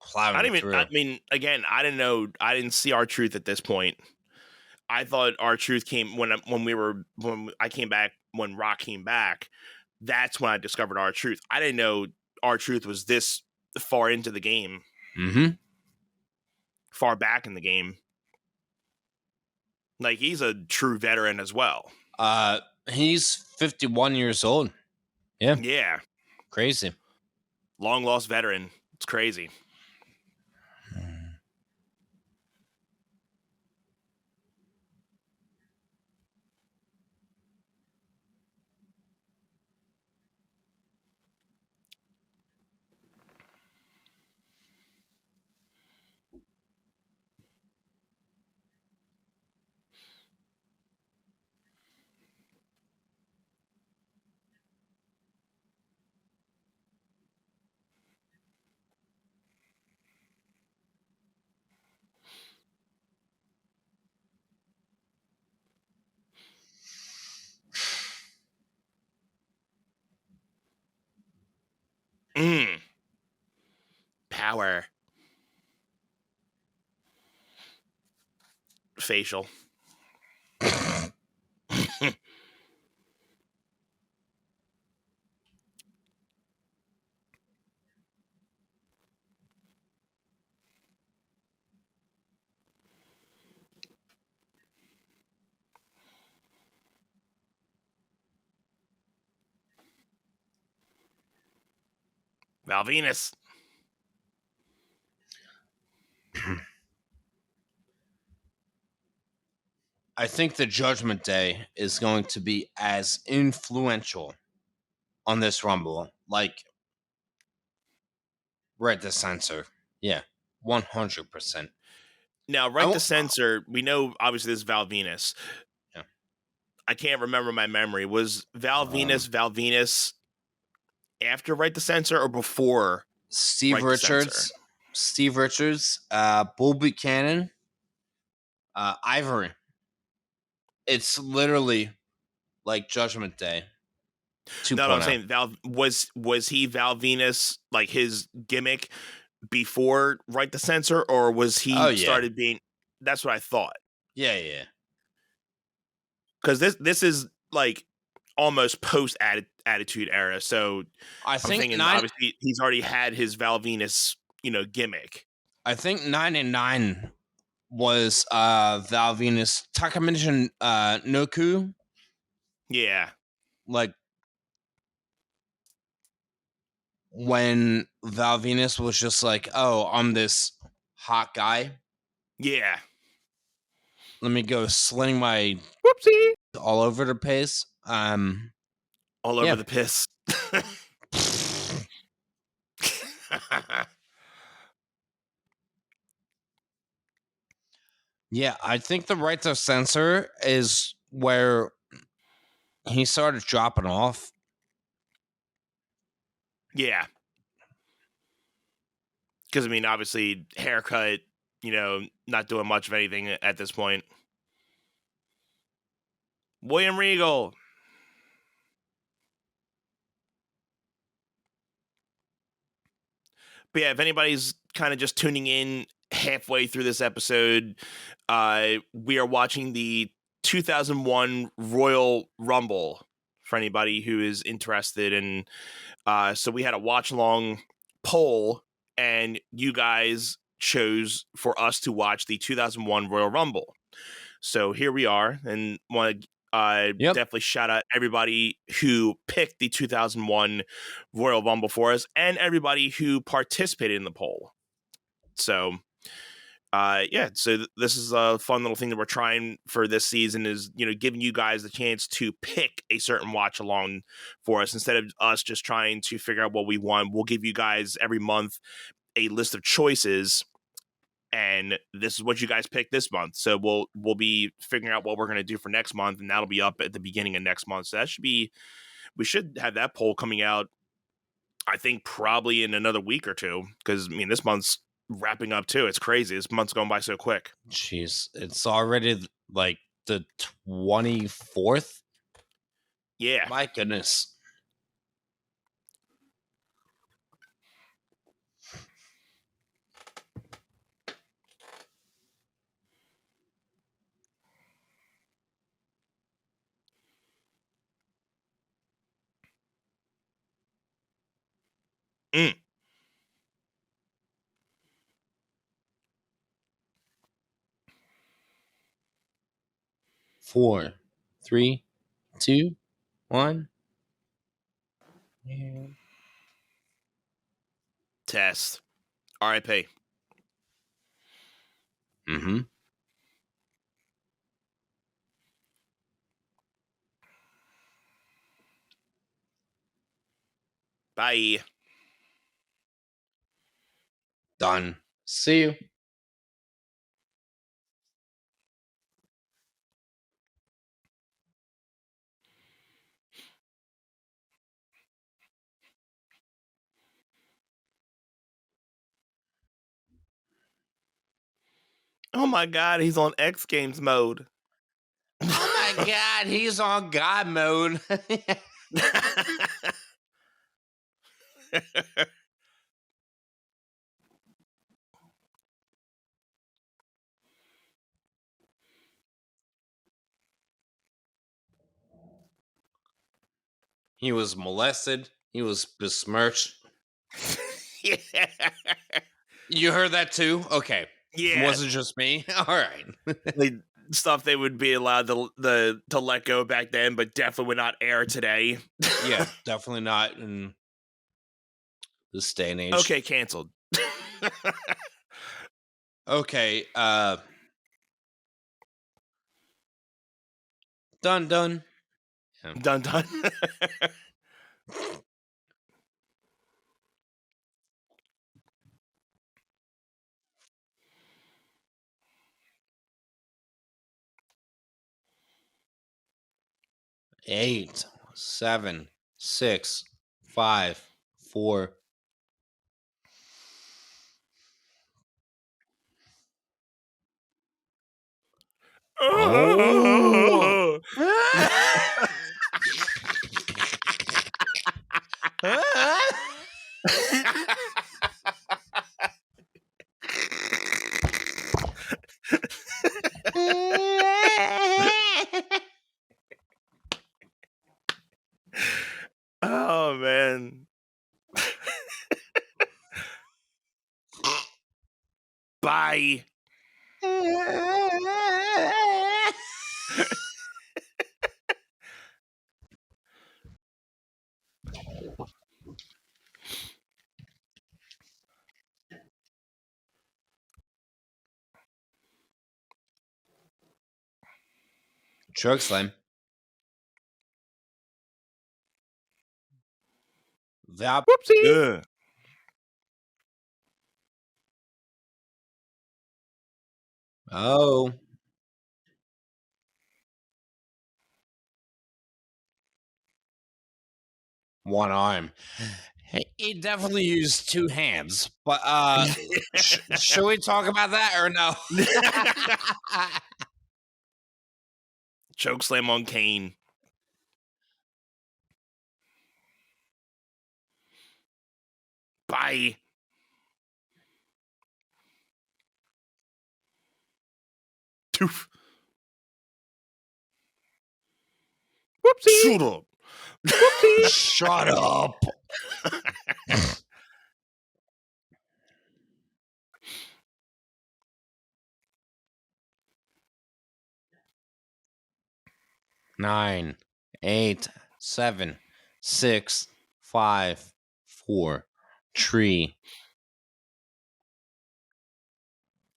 plowing through.
I mean, again, I didn't know. I didn't see R-Truth at this point. I thought R-Truth came when I came back, when Rock came back. That's when I discovered R-Truth. I didn't know R-Truth was this far into the game.
Mm-hmm.
Far back in the game. Like, he's a true veteran as well.
He's 51 years old. Yeah.
Yeah.
Crazy.
Long lost veteran. It's crazy. Power. Facial. Val Venus.
I think the Judgment Day is going to be as influential on this Rumble, like Red the Censor. Yeah, 100%.
Now, right the censor, we know obviously this is Val Venus.
Yeah.
I can't remember my memory. Was Val Venus after Right the Censor or before
Steve
Right the
Richards,
Censor?
Steve Richards, Bull Buchanan, Ivory. It's literally like Judgment Day 2.0.
No, I'm saying Val was he Val Venus, like his gimmick before Right the Censor, or was he started being? That's what I thought.
Yeah.
Because this is like almost post Attitude Era, so
I'm
thinking obviously he's already had his Val Venus, gimmick.
I think 9 and 9 was Val Venus. Taka mentioned Noku.
Yeah.
Like when Val Venus was just like, oh, I'm this hot guy.
Yeah.
Let me go sling my
Whoopsie
all over the place.
All over the piss.
Yeah, I think the Right to Censor is where he started dropping off.
Yeah. Because, I mean, obviously, haircut, not doing much of anything at this point. William Regal. But yeah, if anybody's kind of just tuning in halfway through this episode, we are watching the 2001 Royal Rumble for anybody who is interested. And so we had a watch along poll, and you guys chose for us to watch the 2001 Royal Rumble. So here we are, and want to Definitely shout out everybody who picked the 2001 Royal Rumble for us and everybody who participated in the poll. So, so this is a fun little thing that we're trying for this season is, giving you guys the chance to pick a certain watch along for us instead of us just trying to figure out what we want. We'll give you guys every month a list of choices, and this is what you guys pick this month. So we'll be figuring out what we're going to do for next month, and that'll be up at the beginning of next month. So we should have that poll coming out, I think, probably in another week or two, because this month's wrapping up too. It's crazy. This month's going by so quick.
Jeez, it's already like the 24th.
Yeah.
My goodness.
Mm.
Four, 3, 2, 1.
Test. RIP.
Mm-hmm.
Bye.
Done. See you.
Oh my God, he's on X Games mode.
Oh my God, he's on God mode. He was molested. He was besmirched.
Yeah.
You heard that too? Okay.
Yeah.
It wasn't just me. All right.
Stuff they would be allowed to let go back then, but definitely would not air today.
Yeah, definitely not in this day and age.
Okay, canceled.
Okay, done. Yeah.
Done.
Eight, 7, 6, 5, 4. Oh.
Oh man. Bye.
Choke slam. That.
Whoopsie. Ugh.
Oh. One arm. He definitely used two hands, but should we talk about that or no?
Chokeslam on Kane. Bye. Toof. Whoopsie. Shut up. Whoopsie.
Shut up. 9, 8, 7, 6, 5, 4, 3.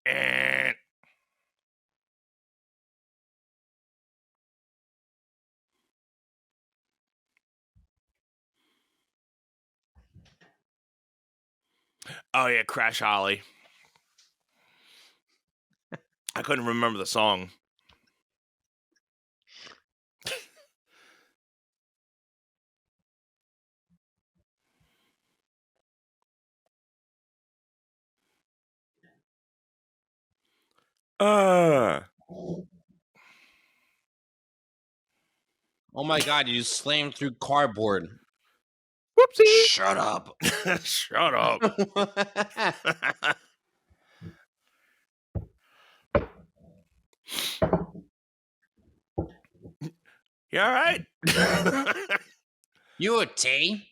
And oh yeah, Crash Holly. I couldn't remember the song.
Oh my god, you slammed through cardboard.
Whoopsie.
Shut up.
Shut up. You all right?
You a T?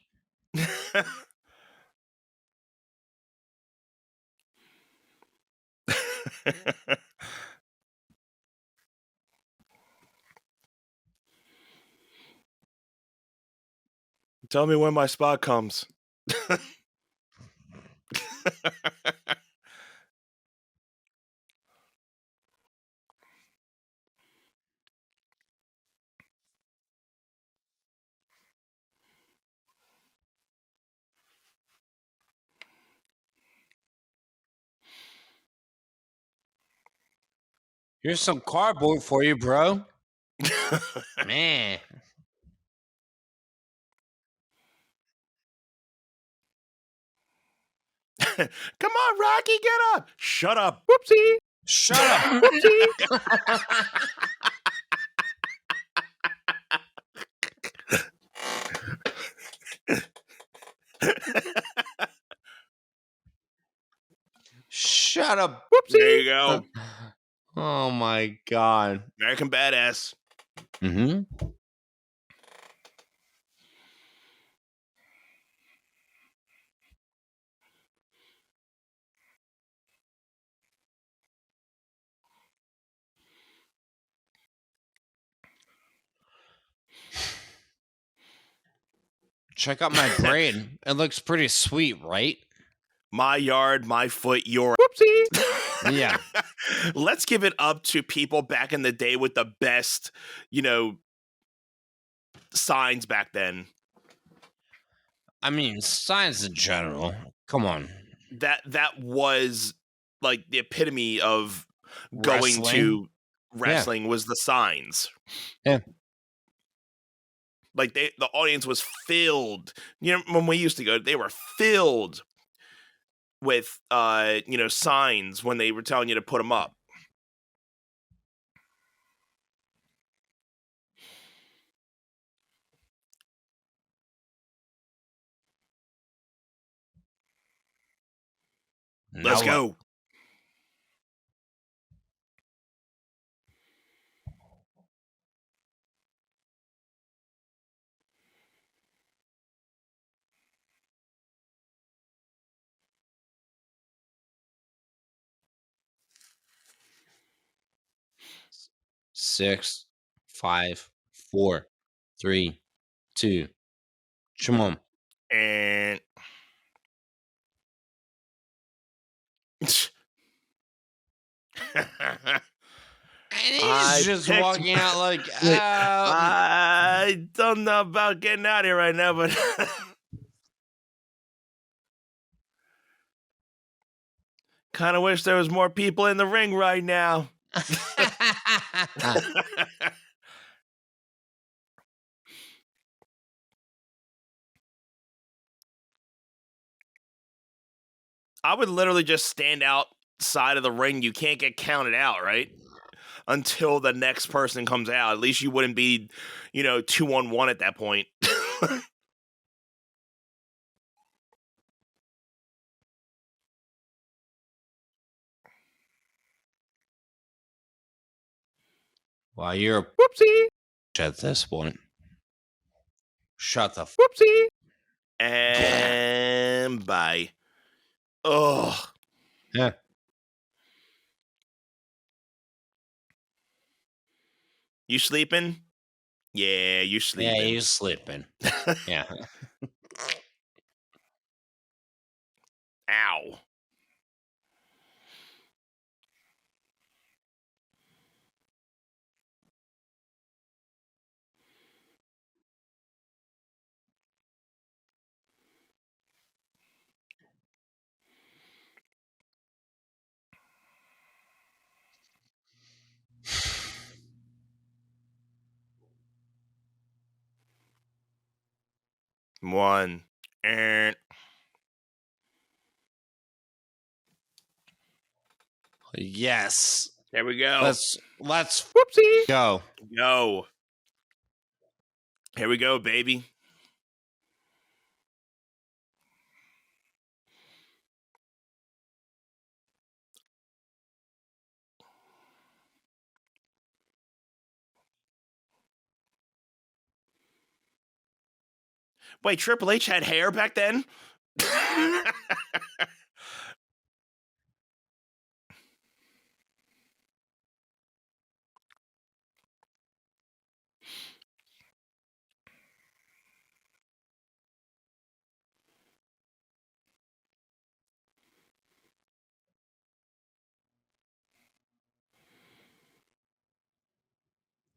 Tell me when my spot comes.
Here's some cardboard for you, bro. Man.
Come on, Rocky, get up. Shut up. Whoopsie.
Shut up.
Whoopsie.
Shut up.
Whoopsie. There you go.
Oh my god.
American Badass.
Mm-hmm. Check out my brain. It looks pretty sweet, right?
My yard, my foot, your whoopsie.
Yeah.
Let's give it up to people back in the day with the best, signs back then.
I mean, signs in general. Come on.
That was like the epitome of going to wrestling was the signs.
Yeah.
Like the audience was filled. When we used to go, they were filled with signs when they were telling you to put them up. Let's go.
Six, 5, 4, 3, 2. Come on.
And
he's just walking out like,
I don't know about getting out of here right now, but kind of wish there was more people in the ring right now. I would literally just stand outside of the ring. You can't get counted out, right? Until the next person comes out. At least you wouldn't be, 2-on-1 at that point.
Well, you're a
whoopsie
at this point. Shut the
whoopsie. And bye. Ugh.
Yeah.
You sleeping? Yeah, you
Yeah,
sleeping.
he was sleeping. Yeah.
Ow. One. And
Yes.
there we go.
Let's
Whoopsie.
go.
Go. Here we go, baby. Wait, Triple H had hair back then?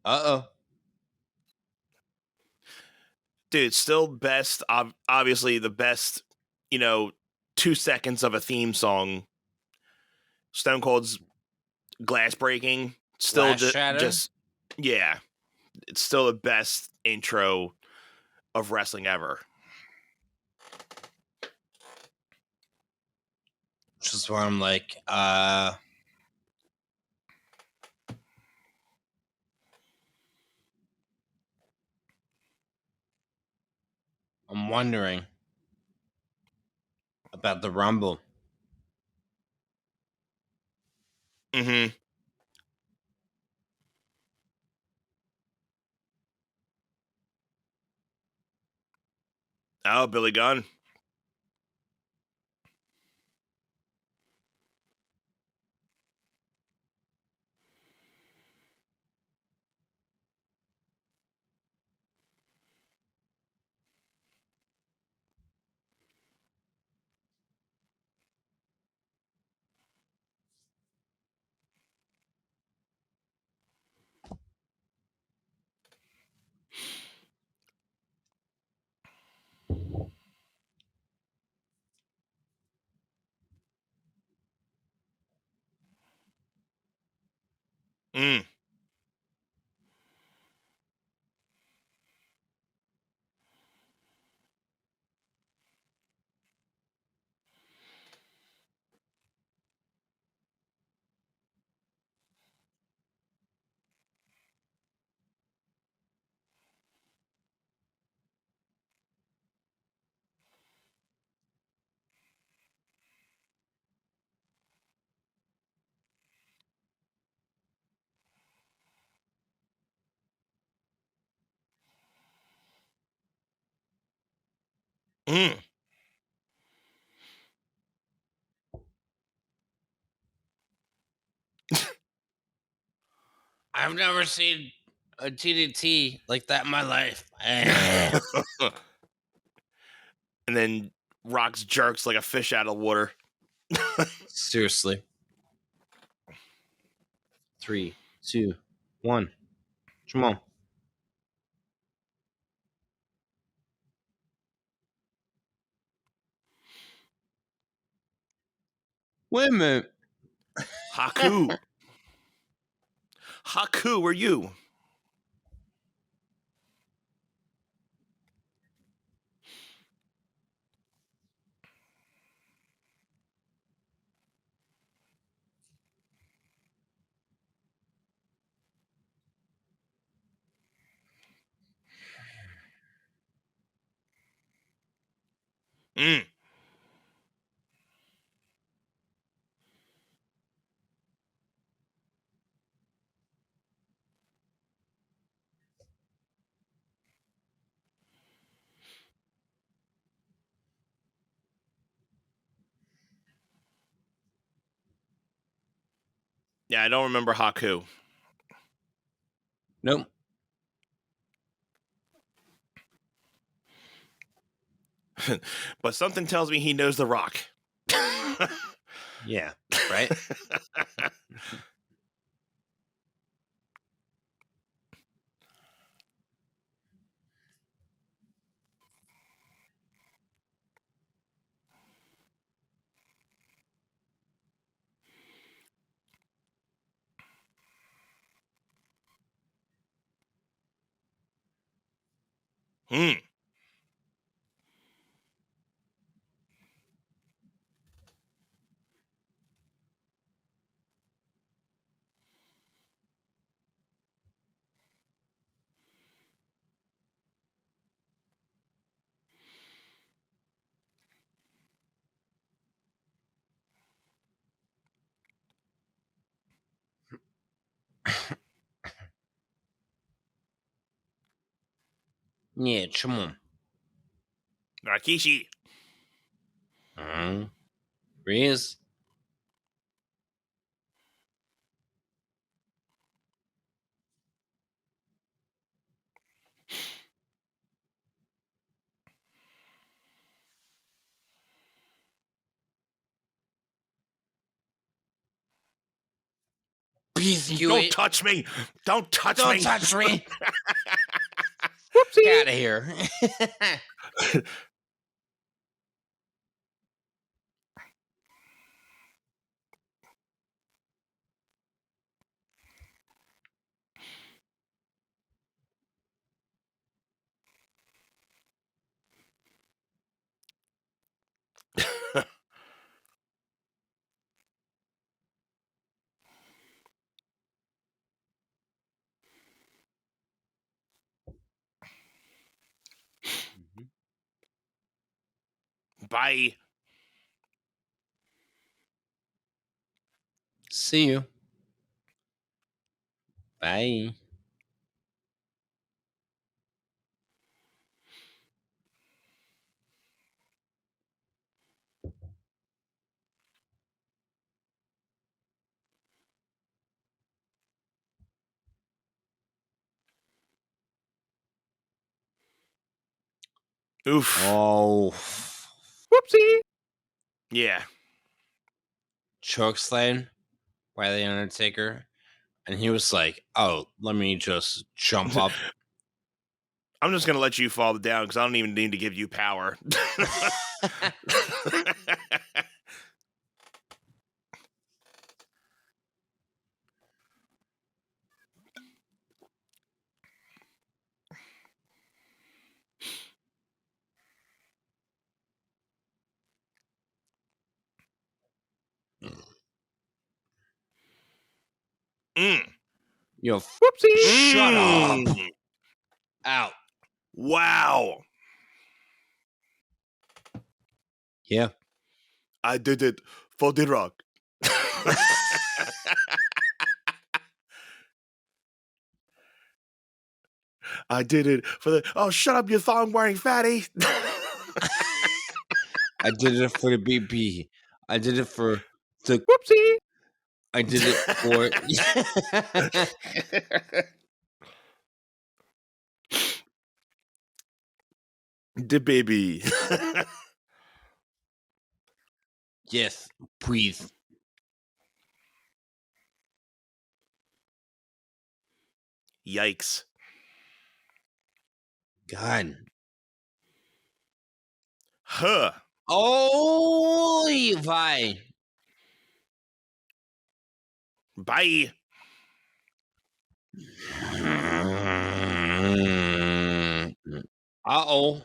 Uh-oh.
Dude, still best, obviously the best, 2 seconds of a theme song. Stone Cold's glass breaking. Still
Glass shatter?
just, yeah, it's still the best intro of wrestling ever.
Which is where I'm like, I'm wondering about the Rumble.
Mm-hmm. Oh, Billy Gunn. Mm. Mm.
I've never seen a TDT like that in my life.
And then Rock's jerks like a fish out of water.
Seriously. 3, 2, 1. Come on. Wait a minute.
Haku. Haku, where you? Mm. Yeah, I don't remember Haku.
Nope.
but something tells me he knows The Rock.
Yeah, right?
Hmm.
Yeah, come on.
Rakishi.
Reese?
Don't touch me. Don't touch
Don't
me.
touch me.
Whoopsie.
Get out of here.
Bye.
See you. Bye.
Oof.
Oh.
Whoopsie. Yeah.
Chokeslam by The Undertaker. And he was like, oh, let me just jump up.
I'm just going to let you fall down because I don't even need to give you power.
Yo,
Whoopsie.
shut up. Out.
Wow.
Yeah.
I did it for The Rock. I did it for the. Oh, shut up, you thong wearing fatty.
I did it for the BP. I did it for the.
Whoopsie.
I did it for.
The baby.
Yes, breathe.
Yikes.
God.
Huh.
Oh, Levi.
Bye.
Uh-oh.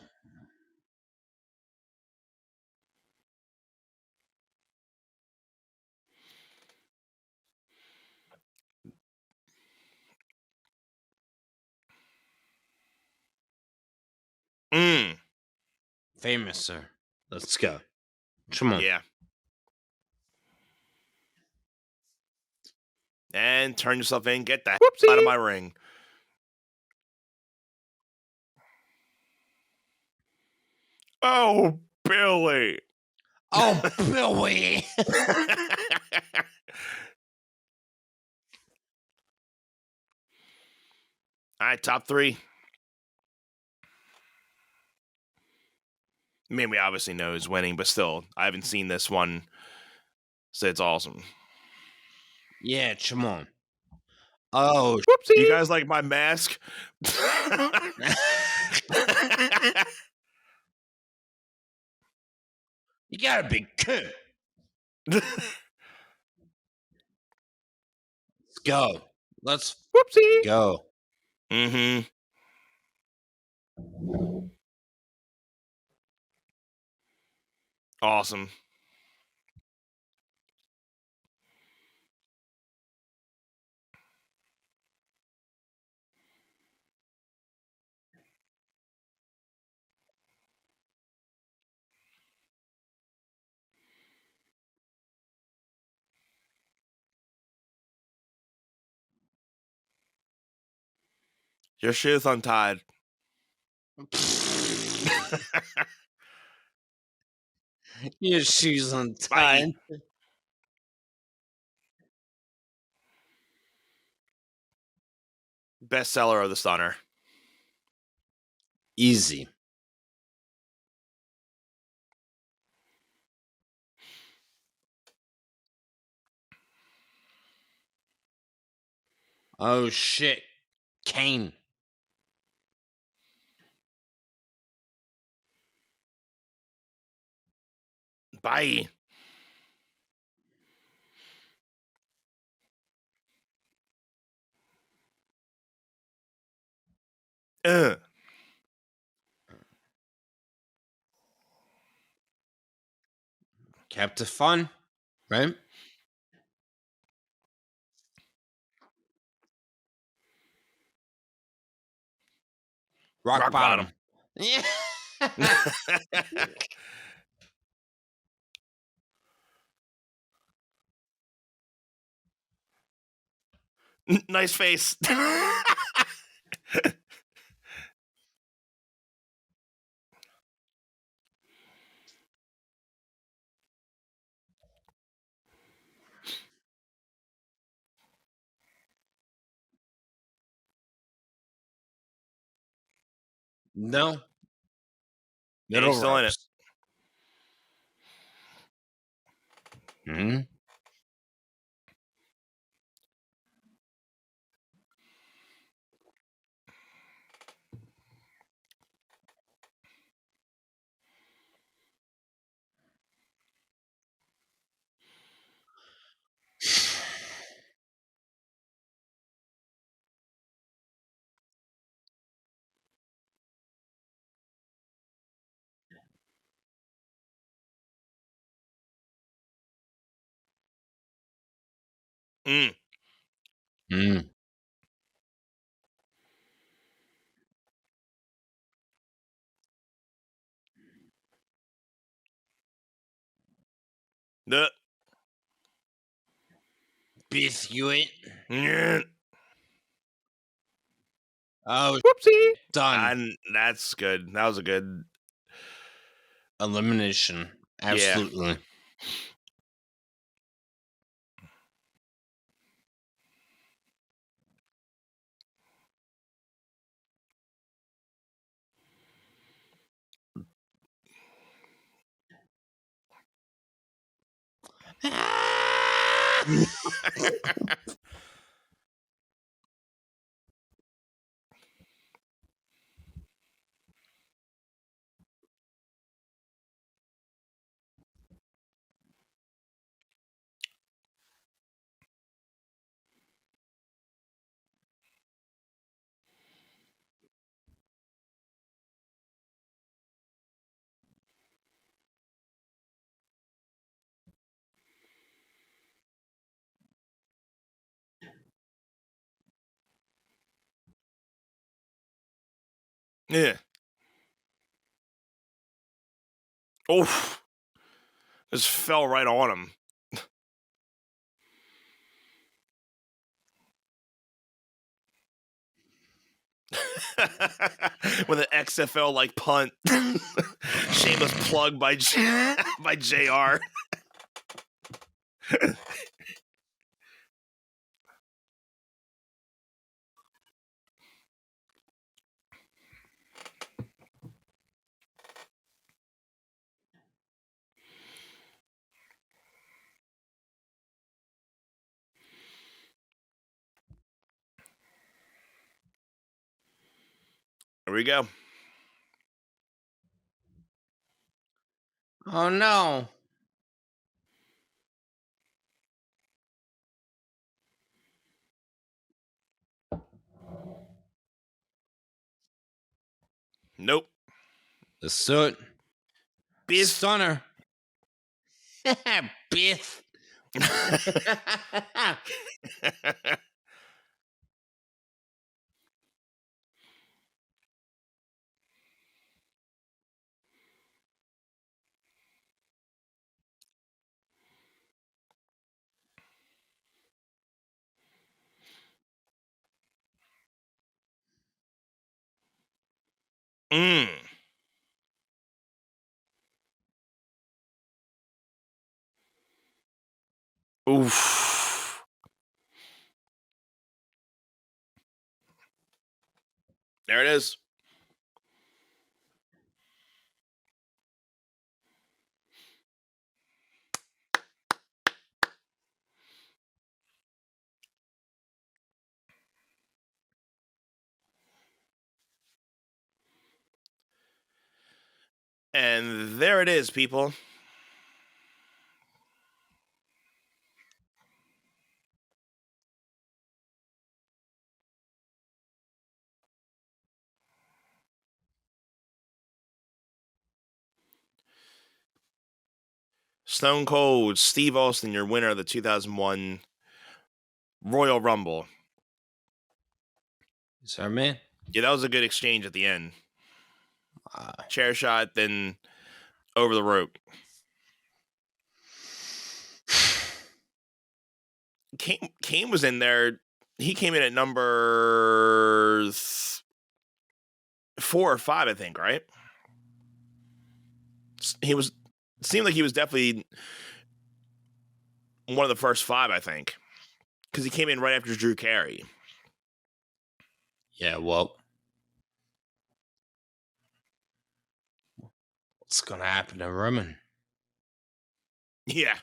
Famous, sir. Let's go. Come on.
Yeah. And turn yourself in. Get the hell out of my ring. Oh, Billy.
Oh, Billy.
All right, top three. I mean, we obviously know who's winning, but still, I haven't seen this one, so it's awesome.
Yeah, come on. Oh,
Whoopsie! You guys like my mask?
You got a big cunt. Let's go. Let's
Whoopsie!
go.
Mm-hmm. Awesome. Your shoe's untied.
Your shoes untied.
Bestseller of the Stunner.
Easy. Oh shit. Kane.
Bye.
Kept it fun, right? Rock bottom. Yeah.
Nice face.
No.
Yeah,
Middle
he's still in it.
ropes. Hmm.
Mm.
Mm.
The.
Biscuit.
Yeah.
Oh,
Whoopsie.
done.
And that's good. That was a good.
Elimination. Absolutely.
Yeah. Oof. Just fell right on him. With an XFL like punt. Shameless plug by by JR. Here we go.
Oh no.
Nope.
The soot.
Biff.
Stunner. Biff.
Mm. Oof. There it is. And there it is, people. Stone Cold Steve Austin, your winner of the 2001 Royal Rumble.
Sorry, man.
Yeah, that was a good exchange at the end. Chair shot, then over the rope. Kane was in there. He came in at number 4 or 5, I think, right? Seemed like he was definitely one of the first 5, I think, because he came in right after Drew Carey.
Yeah, well, what's gonna happen to Roman?
Yeah.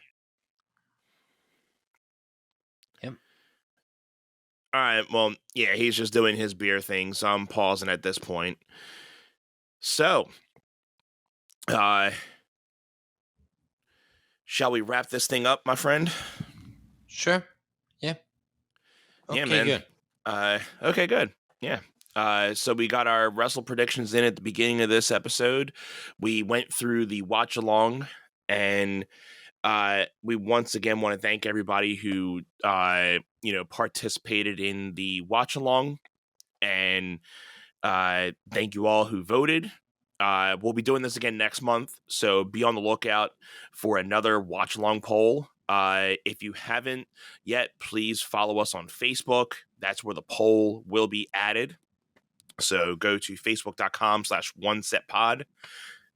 Yep.
All right. Well, yeah, he's just doing his beer thing, so I'm pausing at this point. So, shall we wrap this thing up, my friend?
Sure. Yeah.
Yeah,
Okay,
man.
good.
Okay, good. Yeah. So we got our wrestle predictions in at the beginning of this episode. We went through the watch along, and we once again want to thank everybody who participated in the watch along, and thank you all who voted. We'll be doing this again next month, so be on the lookout for another watch along poll. If you haven't yet, please follow us on Facebook. That's where the poll will be added. So go to facebook.com/onesetpod.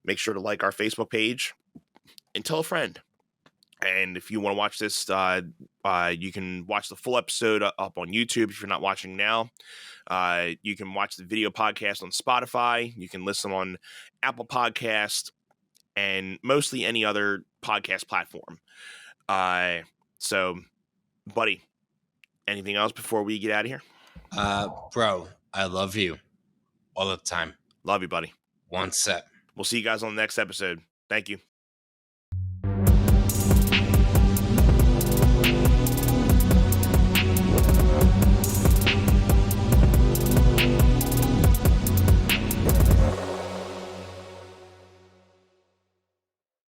Make sure to like our Facebook page and tell a friend. And if you want to watch this, you can watch the full episode up on YouTube if you're not watching now. You can watch the video podcast on Spotify. You can listen on Apple Podcast and mostly any other podcast platform. So, buddy, anything else before we get out of here?
Bro, I love you all the time.
Love you, buddy.
One set.
We'll see you guys on the next episode. Thank you.